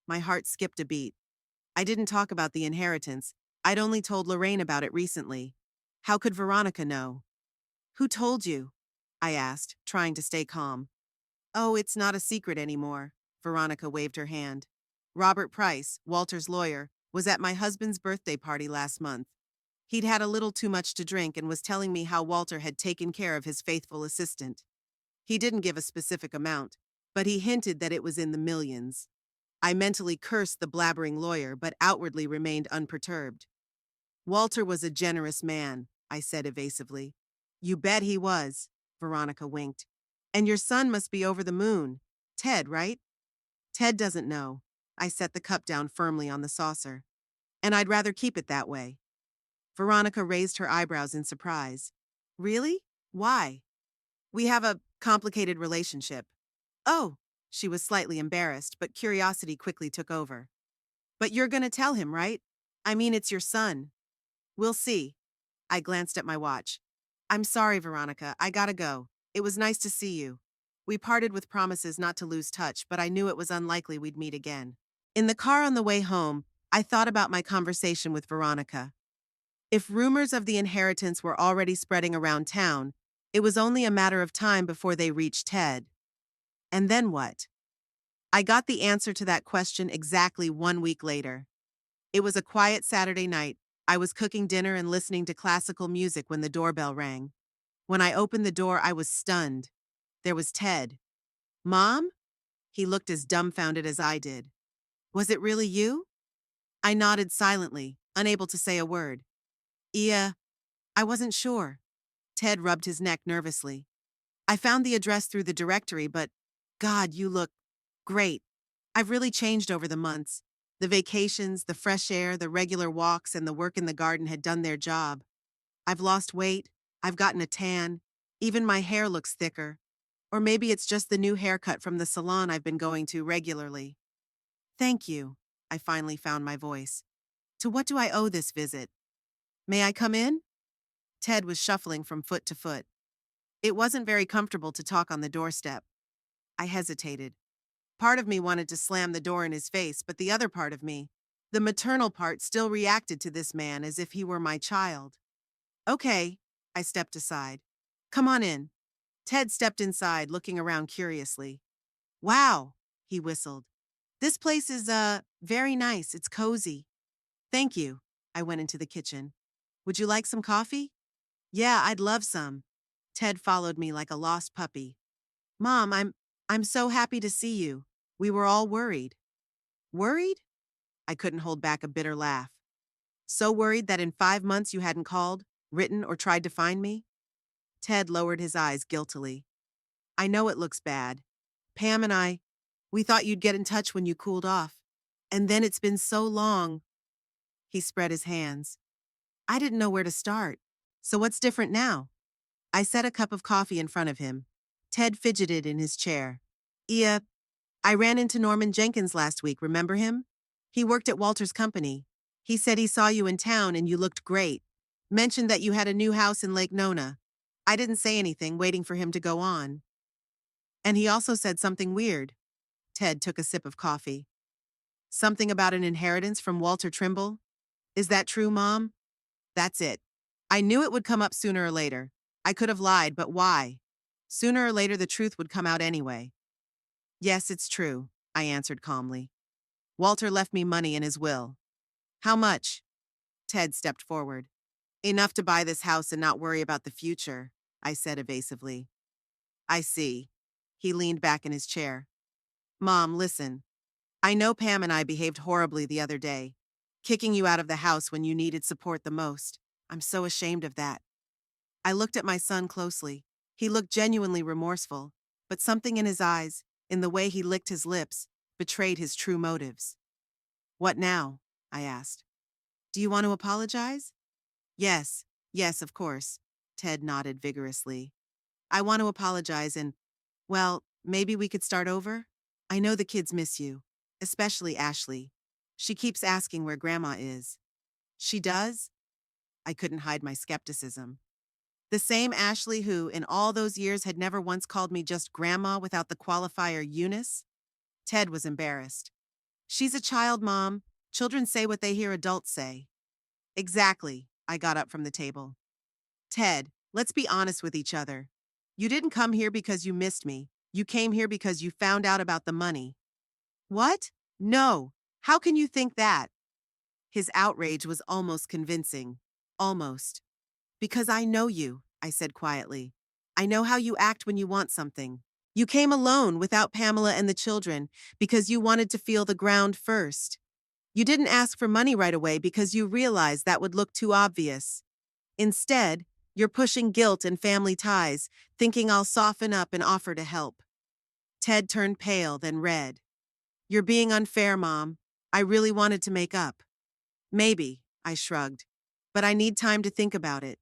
My heart skipped a beat. I didn't talk about the inheritance. I'd only told Lorraine about it recently. How could Veronica know? Who told you? I asked, trying to stay calm. Oh, it's not a secret anymore. Veronica waved her hand. Robert Price, Walter's lawyer, was at my husband's birthday party last month. He'd had a little too much to drink and was telling me how Walter had taken care of his faithful assistant. He didn't give a specific amount, but he hinted that it was in the millions. I mentally cursed the blabbering lawyer, but outwardly remained unperturbed. Walter was a generous man, I said evasively. You bet he was, Veronica winked. And your son must be over the moon. Ted, right? Ted doesn't know. I set the cup down firmly on the saucer. And I'd rather keep it that way. Veronica raised her eyebrows in surprise. Really? Why? We have a complicated relationship. Oh, she was slightly embarrassed, but curiosity quickly took over. But you're gonna tell him, right? I mean, it's your son. We'll see. I glanced at my watch. I'm sorry, Veronica, I gotta go. It was nice to see you. We parted with promises not to lose touch, but I knew it was unlikely we'd meet again. In the car on the way home, I thought about my conversation with Veronica. If rumors of the inheritance were already spreading around town, it was only a matter of time before they reached Ted. And then what? I got the answer to that question exactly 1 week later. It was a quiet Saturday night. I was cooking dinner and listening to classical music when the doorbell rang. When I opened the door, I was stunned. There was Ted. Mom? He looked as dumbfounded as I did. Was it really you? I nodded silently, unable to say a word. Yeah, I wasn't sure. Ted rubbed his neck nervously. I found the address through the directory, but God, you look great. I've really changed over the months. The vacations, the fresh air, the regular walks, and the work in the garden had done their job. I've lost weight. I've gotten a tan. Even my hair looks thicker. Or maybe it's just the new haircut from the salon I've been going to regularly. Thank you. I finally found my voice. To what do I owe this visit? May I come in? Ted was shuffling from foot to foot. It wasn't very comfortable to talk on the doorstep. I hesitated. Part of me wanted to slam the door in his face, but the other part of me, the maternal part, still reacted to this man as if he were my child. Okay, I stepped aside. Come on in. Ted stepped inside, looking around curiously. Wow, he whistled. This place is, very nice. It's cozy. Thank you. I went into the kitchen. Would you like some coffee? Yeah, I'd love some. Ted followed me like a lost puppy. Mom, I'm so happy to see you. We were all worried. Worried? I couldn't hold back a bitter laugh. So worried that in 5 months you hadn't called, written, or tried to find me? Ted lowered his eyes guiltily. I know it looks bad. Pam and I, we thought you'd get in touch when you cooled off. And then it's been so long. He spread his hands. I didn't know where to start. So what's different now? I set a cup of coffee in front of him. Ted fidgeted in his chair. Yeah, I ran into Norman Jenkins last week, remember him? He worked at Walter's company. He said he saw you in town and you looked great. Mentioned that you had a new house in Lake Nona. I didn't say anything, waiting for him to go on. And he also said something weird. Ted took a sip of coffee. Something about an inheritance from Walter Trimble? Is that true, Mom? That's it. I knew it would come up sooner or later. I could have lied, but why? Sooner or later, the truth would come out anyway. Yes, it's true, I answered calmly. Walter left me money in his will. How much? Ted stepped forward. Enough to buy this house and not worry about the future, I said evasively. I see. He leaned back in his chair. Mom, listen. I know Pam and I behaved horribly the other day, kicking you out of the house when you needed support the most. I'm so ashamed of that. I looked at my son closely. He looked genuinely remorseful, but something in his eyes, in the way he licked his lips, betrayed his true motives. What now? I asked. Do you want to apologize? Yes, yes, of course. Ted nodded vigorously. I want to apologize and, well, maybe we could start over? I know the kids miss you, especially Ashley. She keeps asking where Grandma is. She does? I couldn't hide my skepticism. The same Ashley who, in all those years, had never once called me just Grandma without the qualifier Eunice? Ted was embarrassed. She's a child, Mom. Children say what they hear adults say. Exactly. I got up from the table. Ted, let's be honest with each other. You didn't come here because you missed me. You came here because you found out about the money. What? No. How can you think that? His outrage was almost convincing. Almost. Because I know you, I said quietly. I know how you act when you want something. You came alone without Pamela and the children because you wanted to feel the ground first. You didn't ask for money right away because you realized that would look too obvious. Instead, you're pushing guilt and family ties, thinking I'll soften up and offer to help. Ted turned pale, then red. You're being unfair, Mom. I really wanted to make up. Maybe, I shrugged. But I need time to think about it.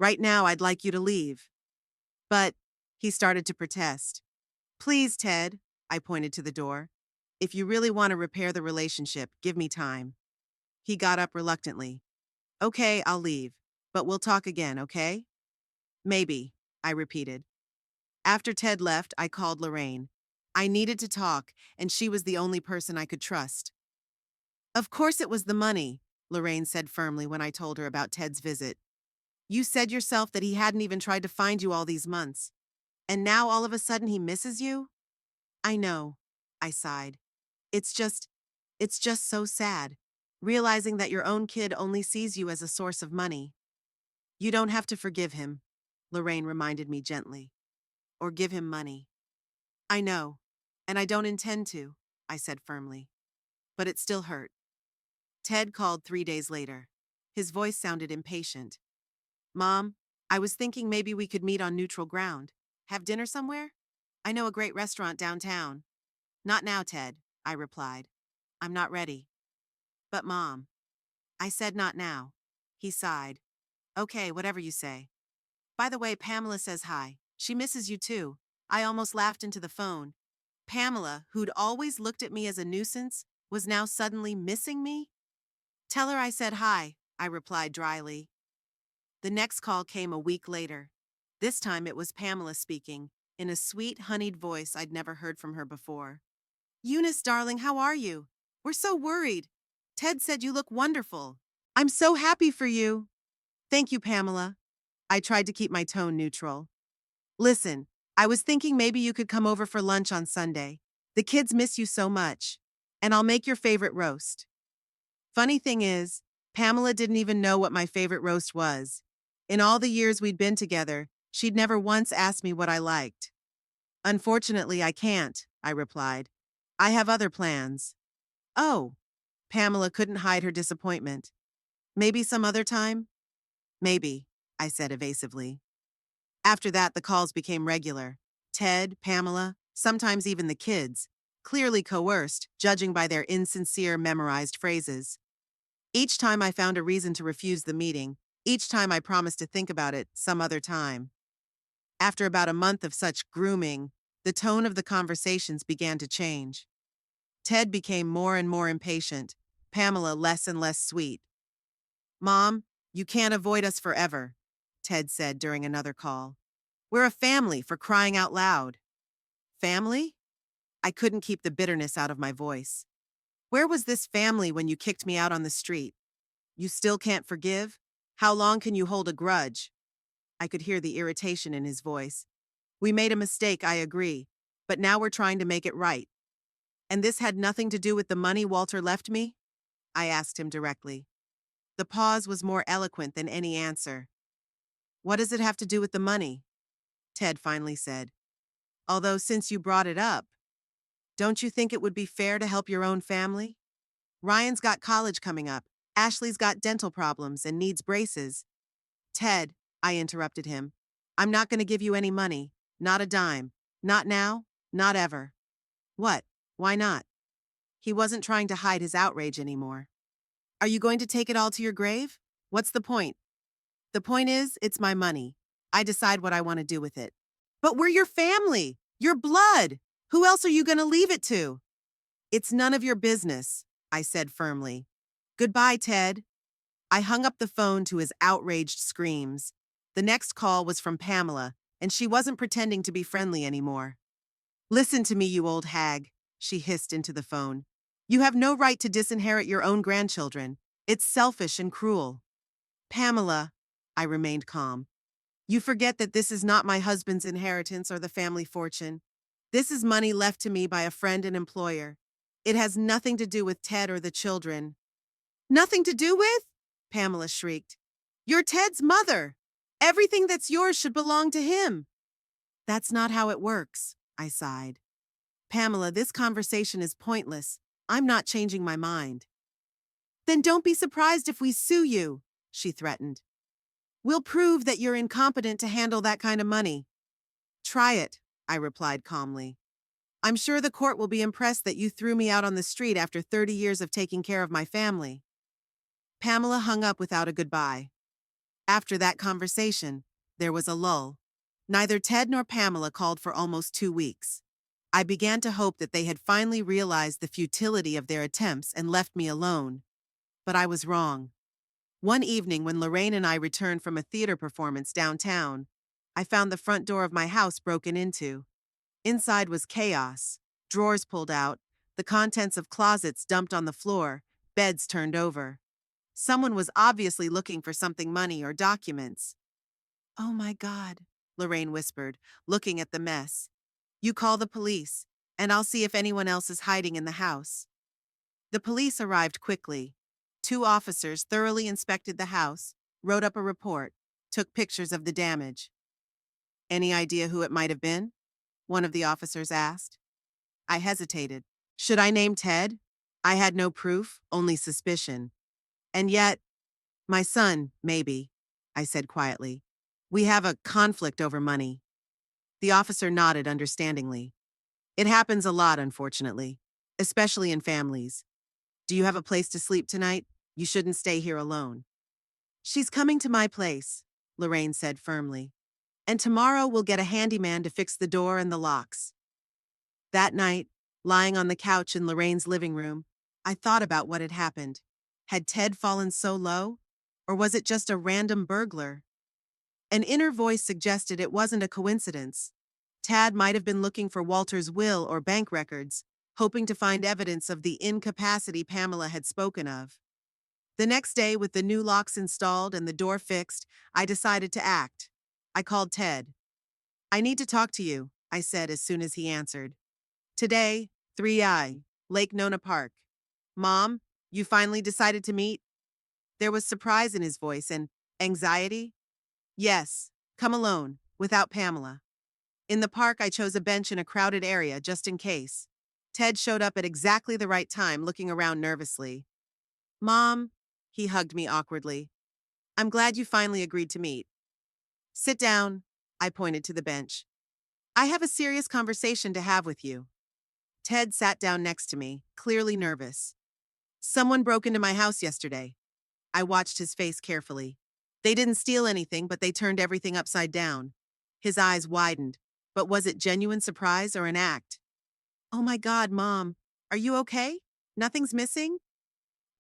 Right now, I'd like you to leave. But, he started to protest. Please, Ted, I pointed to the door. If you really want to repair the relationship, give me time. He got up reluctantly. Okay, I'll leave. But we'll talk again, okay? Maybe, I repeated. After Ted left, I called Lorraine. I needed to talk, and she was the only person I could trust. Of course it was the money, Lorraine said firmly when I told her about Ted's visit. You said yourself that he hadn't even tried to find you all these months. And now all of a sudden he misses you? I know, I sighed. It's just, it's just so sad, realizing that your own kid only sees you as a source of money. You don't have to forgive him, Lorraine reminded me gently. Or give him money. I know, and I don't intend to, I said firmly. But it still hurt. Ted called 3 days later. His voice sounded impatient. Mom, I was thinking maybe we could meet on neutral ground. Have dinner somewhere? I know a great restaurant downtown. Not now, Ted, I replied. I'm not ready. But Mom, I said not now. He sighed. Okay, whatever you say. By the way, Pamela says hi. She misses you too. I almost laughed into the phone. Pamela, who'd always looked at me as a nuisance, was now suddenly missing me? Tell her I said hi, I replied dryly. The next call came a week later. This time it was Pamela speaking, in a sweet, honeyed voice I'd never heard from her before. Eunice, darling, how are you? We're so worried. Ted said you look wonderful. I'm so happy for you. Thank you, Pamela. I tried to keep my tone neutral. Listen, I was thinking maybe you could come over for lunch on Sunday. The kids miss you so much. And I'll make your favorite roast. Funny thing is, Pamela didn't even know what my favorite roast was. In all the years we'd been together, she'd never once asked me what I liked. Unfortunately, I can't, I replied. I have other plans. Oh, Pamela couldn't hide her disappointment. Maybe some other time? Maybe, I said evasively. After that, the calls became regular. Ted, Pamela, sometimes even the kids, clearly coerced, judging by their insincere, memorized phrases. Each time I found a reason to refuse the meeting, each time I promised to think about it some other time. After about a month of such grooming, the tone of the conversations began to change. Ted became more and more impatient, Pamela less and less sweet. Mom, you can't avoid us forever, Ted said during another call. We're a family, for crying out loud. Family? I couldn't keep the bitterness out of my voice. Where was this family when you kicked me out on the street? You still can't forgive? How long can you hold a grudge? I could hear the irritation in his voice. We made a mistake, I agree, but now we're trying to make it right. And this had nothing to do with the money Walter left me? I asked him directly. The pause was more eloquent than any answer. What does it have to do with the money? Ted finally said. Although since you brought it up, don't you think it would be fair to help your own family? Ryan's got college coming up. Ashley's got dental problems and needs braces. Ted, I interrupted him, I'm not going to give you any money. Not a dime. Not now. Not ever. What? Why not? He wasn't trying to hide his outrage anymore. Are you going to take it all to your grave? What's the point? The point is, it's my money. I decide what I want to do with it. But we're your family. Your blood. Who else are you going to leave it to? It's none of your business, I said firmly. Goodbye, Ted. I hung up the phone to his outraged screams. The next call was from Pamela, and she wasn't pretending to be friendly anymore. Listen to me, you old hag, she hissed into the phone. You have no right to disinherit your own grandchildren. It's selfish and cruel. Pamela, I remained calm. You forget that this is not my husband's inheritance or the family fortune. This is money left to me by a friend and employer. It has nothing to do with Ted or the children. Nothing to do with? Pamela shrieked. You're Ted's mother. Everything that's yours should belong to him. That's not how it works, I sighed. Pamela, this conversation is pointless. I'm not changing my mind. Then don't be surprised if we sue you, she threatened. We'll prove that you're incompetent to handle that kind of money. Try it, I replied calmly. I'm sure the court will be impressed that you threw me out on the street after 30 years of taking care of my family. Pamela hung up without a goodbye. After that conversation, there was a lull. Neither Ted nor Pamela called for almost 2 weeks. I began to hope that they had finally realized the futility of their attempts and left me alone. But I was wrong. One evening, when Lorraine and I returned from a theater performance downtown, I found the front door of my house broken into. Inside was chaos. Drawers pulled out, the contents of closets dumped on the floor, beds turned over. Someone was obviously looking for something, money or documents. Oh my God, Lorraine whispered, looking at the mess. You call the police, and I'll see if anyone else is hiding in the house. The police arrived quickly. 2 officers thoroughly inspected the house, wrote up a report, took pictures of the damage. Any idea who it might have been? One of the officers asked. I hesitated. Should I name Ted? I had no proof, only suspicion. And yet, my son, maybe, I said quietly. We have a conflict over money. The officer nodded understandingly. It happens a lot, unfortunately, especially in families. Do you have a place to sleep tonight? You shouldn't stay here alone. She's coming to my place, Lorraine said firmly. And tomorrow we'll get a handyman to fix the door and the locks. That night, lying on the couch in Lorraine's living room, I thought about what had happened. Had Ted fallen so low? Or was it just a random burglar? An inner voice suggested it wasn't a coincidence. Tad might have been looking for Walter's will or bank records, hoping to find evidence of the incapacity Pamela had spoken of. The next day, with the new locks installed and the door fixed, I decided to act. I called Ted. I need to talk to you, I said as soon as he answered. Today, 3I, Lake Nona Park. Mom, you finally decided to meet? There was surprise in his voice and anxiety. Yes, come alone, without Pamela. In the park, I chose a bench in a crowded area just in case. Ted showed up at exactly the right time, looking around nervously. Mom, he hugged me awkwardly. I'm glad you finally agreed to meet. Sit down, I pointed to the bench. I have a serious conversation to have with you. Ted sat down next to me, clearly nervous. Someone broke into my house yesterday. I watched his face carefully. They didn't steal anything, but they turned everything upside down. His eyes widened. But was it genuine surprise or an act? Oh my God, Mom. Are you okay? Nothing's missing?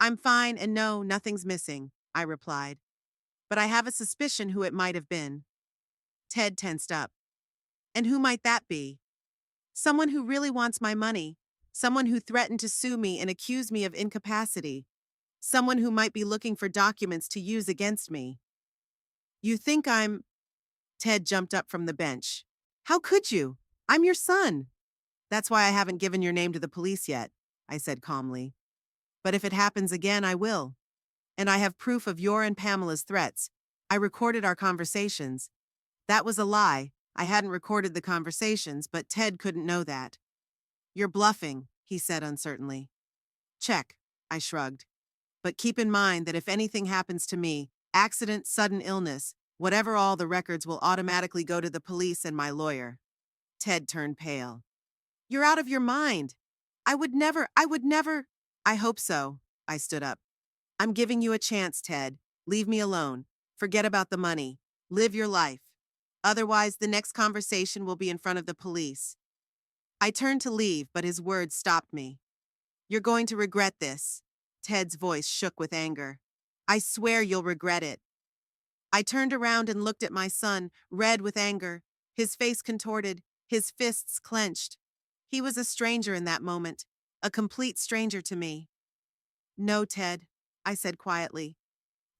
I'm fine, and no, nothing's missing, I replied. But I have a suspicion who it might have been. Ted tensed up. And who might that be? Someone who really wants my money. Someone who threatened to sue me and accuse me of incapacity. Someone who might be looking for documents to use against me. You think I'm... Ted jumped up from the bench. How could you? I'm your son. That's why I haven't given your name to the police yet, I said calmly. But if it happens again, I will. And I have proof of your and Pamela's threats. I recorded our conversations. That was a lie. I hadn't recorded the conversations, but Ted couldn't know that. You're bluffing, he said uncertainly. Check, I shrugged. But keep in mind that if anything happens to me, accident, sudden illness, whatever all the records will automatically go to the police and my lawyer. Ted turned pale. You're out of your mind. I would never. I hope so. I stood up. I'm giving you a chance, Ted. Leave me alone. Forget about the money. Live your life. Otherwise, the next conversation will be in front of the police. I turned to leave, but his words stopped me. You're going to regret this. Ted's voice shook with anger. I swear you'll regret it. I turned around and looked at my son, red with anger, his face contorted, his fists clenched. He was a stranger in that moment, a complete stranger to me. No, Ted, I said quietly.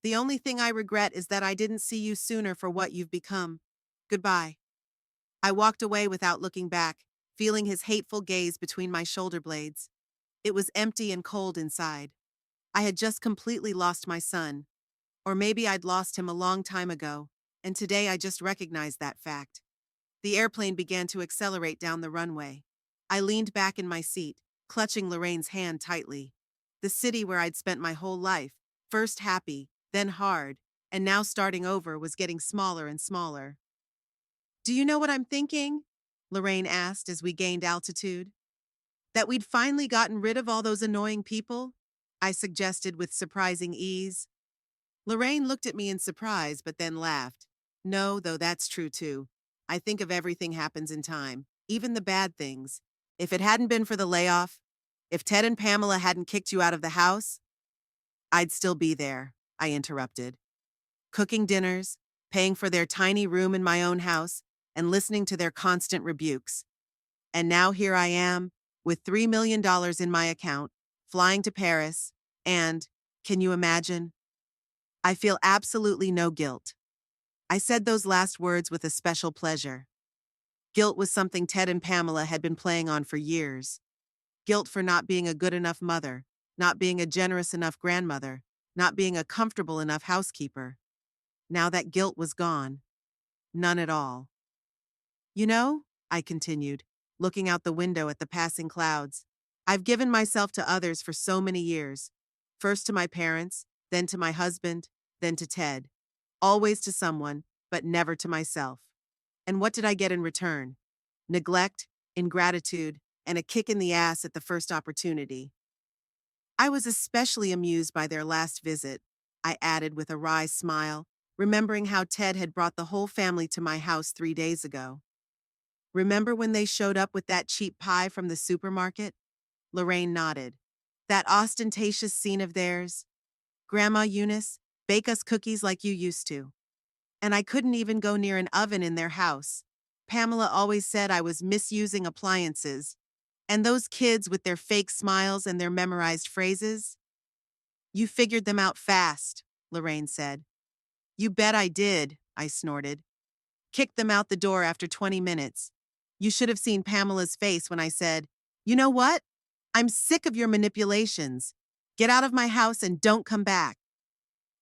The only thing I regret is that I didn't see you sooner for what you've become. Goodbye. I walked away without looking back, feeling his hateful gaze between my shoulder blades. It was empty and cold inside. I had just completely lost my son. Or maybe I'd lost him a long time ago, and today I just recognized that fact. The airplane began to accelerate down the runway. I leaned back in my seat, clutching Lorraine's hand tightly. The city where I'd spent my whole life, first happy, then hard, and now starting over, was getting smaller and smaller. Do you know what I'm thinking? Lorraine asked as we gained altitude. That we'd finally gotten rid of all those annoying people? I suggested with surprising ease. Lorraine looked at me in surprise, but then laughed. No, though that's true too. I think of everything happens in time, even the bad things. If it hadn't been for the layoff, if Ted and Pamela hadn't kicked you out of the house, I'd still be there, I interrupted. Cooking dinners, paying for their tiny room in my own house, and listening to their constant rebukes. And now here I am, with $3 million in my account, flying to Paris, and, can you imagine? I feel absolutely no guilt. I said those last words with a special pleasure. Guilt was something Ted and Pamela had been playing on for years. Guilt for not being a good enough mother, not being a generous enough grandmother, not being a comfortable enough housekeeper. Now that guilt was gone. None at all. You know, I continued, looking out the window at the passing clouds, I've given myself to others for so many years. First to my parents, then to my husband, then to Ted. Always to someone, but never to myself. And what did I get in return? Neglect, ingratitude, and a kick in the ass at the first opportunity. I was especially amused by their last visit, I added with a wry smile, remembering how Ted had brought the whole family to my house 3 days ago. Remember when they showed up with that cheap pie from the supermarket? Lorraine nodded. That ostentatious scene of theirs. Grandma Eunice, bake us cookies like you used to. And I couldn't even go near an oven in their house. Pamela always said I was misusing appliances. And those kids with their fake smiles and their memorized phrases? You figured them out fast, Lorraine said. You bet I did, I snorted. Kicked them out the door after 20 minutes. You should have seen Pamela's face when I said, you know what? I'm sick of your manipulations. Get out of my house and don't come back.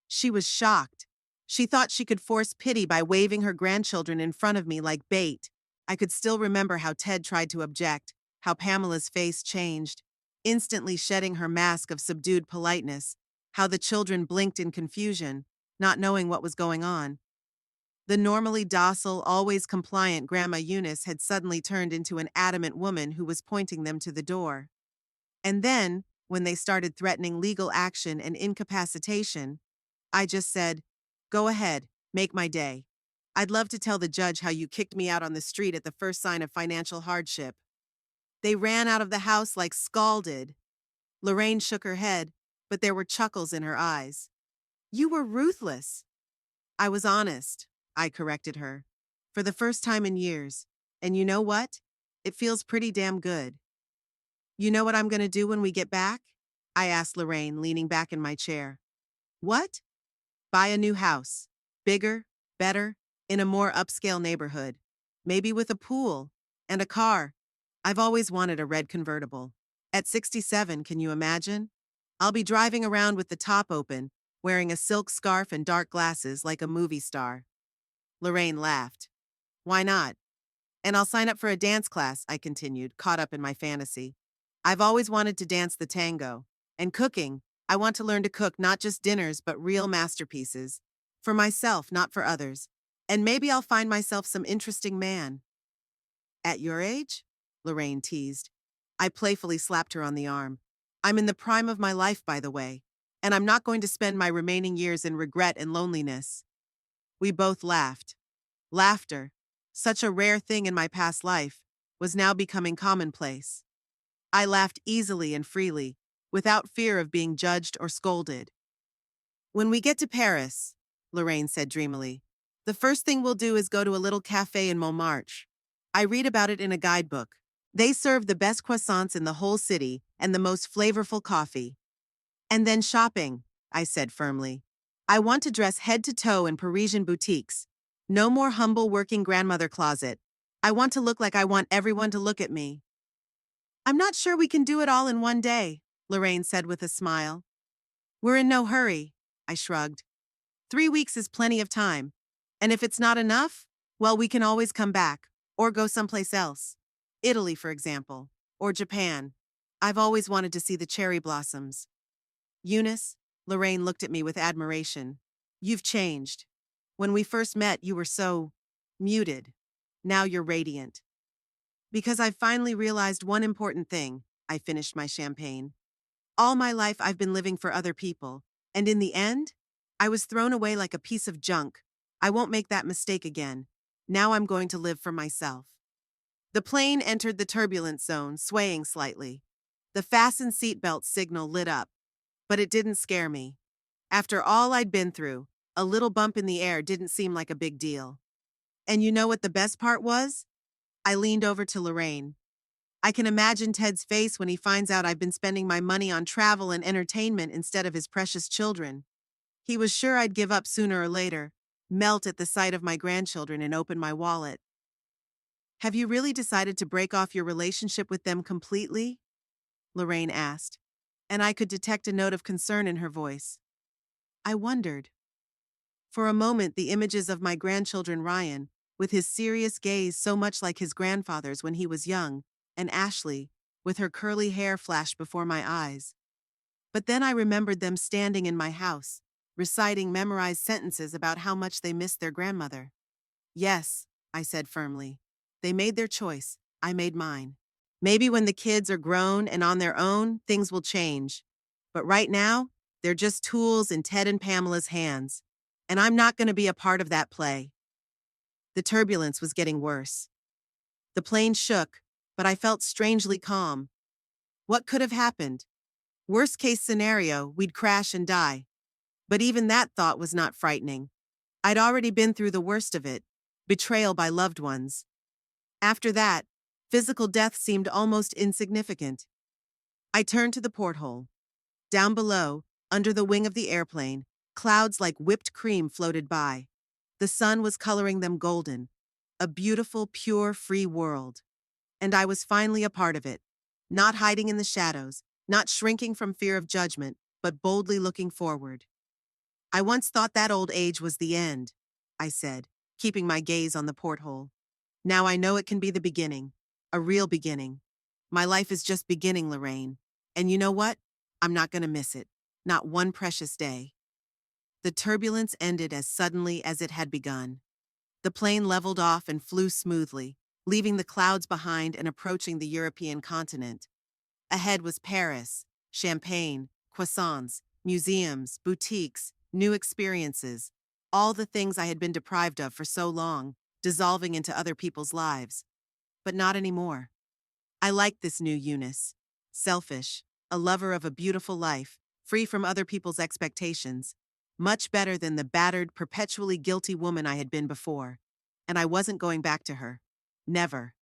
She was shocked. She thought she could force pity by waving her grandchildren in front of me like bait. I could still remember how Ted tried to object, how Pamela's face changed, instantly shedding her mask of subdued politeness, how the children blinked in confusion, not knowing what was going on. The normally docile, always compliant Grandma Eunice had suddenly turned into an adamant woman who was pointing them to the door. And then, when they started threatening legal action and incapacitation, I just said, "Go ahead, make my day. I'd love to tell the judge how you kicked me out on the street at the first sign of financial hardship." They ran out of the house like scalded. Lorraine shook her head, but there were chuckles in her eyes. "You were ruthless." "I was honest," I corrected her. "For the first time in years. And you know what? It feels pretty damn good." "You know what I'm going to do when we get back?" I asked Lorraine, leaning back in my chair. "What?" "Buy a new house. Bigger, better, in a more upscale neighborhood. Maybe with a pool. And a car. I've always wanted a red convertible. At 67, can you imagine? I'll be driving around with the top open, wearing a silk scarf and dark glasses like a movie star." Lorraine laughed. "Why not? And I'll sign up for a dance class," I continued, caught up in my fantasy. "I've always wanted to dance the tango. And cooking, I want to learn to cook not just dinners but real masterpieces. For myself, not for others. And maybe I'll find myself some interesting man." "At your age?" Lorraine teased. I playfully slapped her on the arm. "I'm in the prime of my life, by the way. And I'm not going to spend my remaining years in regret and loneliness." We both laughed. Laughter, such a rare thing in my past life, was now becoming commonplace. I laughed easily and freely, without fear of being judged or scolded. "When we get to Paris," Lorraine said dreamily, "the first thing we'll do is go to a little cafe in Montmartre. I read about it in a guidebook. They serve the best croissants in the whole city and the most flavorful coffee." "And then shopping," I said firmly. "I want to dress head to toe in Parisian boutiques. No more humble working grandmother closet. I want to look like I want everyone to look at me." "I'm not sure we can do it all in one day," Lorraine said with a smile. "We're in no hurry," I shrugged. 3 weeks is plenty of time. And if it's not enough, well, we can always come back, or go someplace else. Italy, for example, or Japan. I've always wanted to see the cherry blossoms. "Eunice," Lorraine looked at me with admiration. "You've changed. When we first met, you were so muted. Now you're radiant." "Because I've finally realized one important thing," I finished my champagne. "All my life I've been living for other people, and in the end, I was thrown away like a piece of junk. I won't make that mistake again. Now I'm going to live for myself." The plane entered the turbulence zone, swaying slightly. The fasten seatbelt signal lit up, but it didn't scare me. After all I'd been through, a little bump in the air didn't seem like a big deal. And you know what the best part was? I leaned over to Lorraine. "I can imagine Ted's face when he finds out I've been spending my money on travel and entertainment instead of his precious children. He was sure I'd give up sooner or later, melt at the sight of my grandchildren and open my wallet." "Have you really decided to break off your relationship with them completely?" Lorraine asked, and I could detect a note of concern in her voice. I wondered. For a moment, the images of my grandchildren Ryan, with his serious gaze so much like his grandfather's when he was young, and Ashley, with her curly hair, flashed before my eyes. But then I remembered them standing in my house, reciting memorized sentences about how much they missed their grandmother. "Yes," I said firmly. "They made their choice. I made mine. Maybe when the kids are grown and on their own, things will change. But right now, they're just tools in Ted and Pamela's hands. And I'm not going to be a part of that play." The turbulence was getting worse. The plane shook, but I felt strangely calm. What could have happened? Worst case scenario, we'd crash and die. But even that thought was not frightening. I'd already been through the worst of it, betrayal by loved ones. After that, physical death seemed almost insignificant. I turned to the porthole. Down below, under the wing of the airplane, clouds like whipped cream floated by. The sun was coloring them golden. A beautiful, pure, free world. And I was finally a part of it. Not hiding in the shadows, not shrinking from fear of judgment, but boldly looking forward. I once thought that old age was the end, I said, keeping my gaze on the porthole. Now I know it can be the beginning, a real beginning. My life is just beginning, Lorraine. And you know what? I'm not going to miss it. Not one precious day. The turbulence ended as suddenly as it had begun. The plane leveled off and flew smoothly, leaving the clouds behind and approaching the European continent. Ahead was Paris, champagne, croissants, museums, boutiques, new experiences, all the things I had been deprived of for so long, dissolving into other people's lives. But not anymore. I liked this new Eunice. Selfish, a lover of a beautiful life, free from other people's expectations. Much better than the battered, perpetually guilty woman I had been before. And I wasn't going back to her. Never.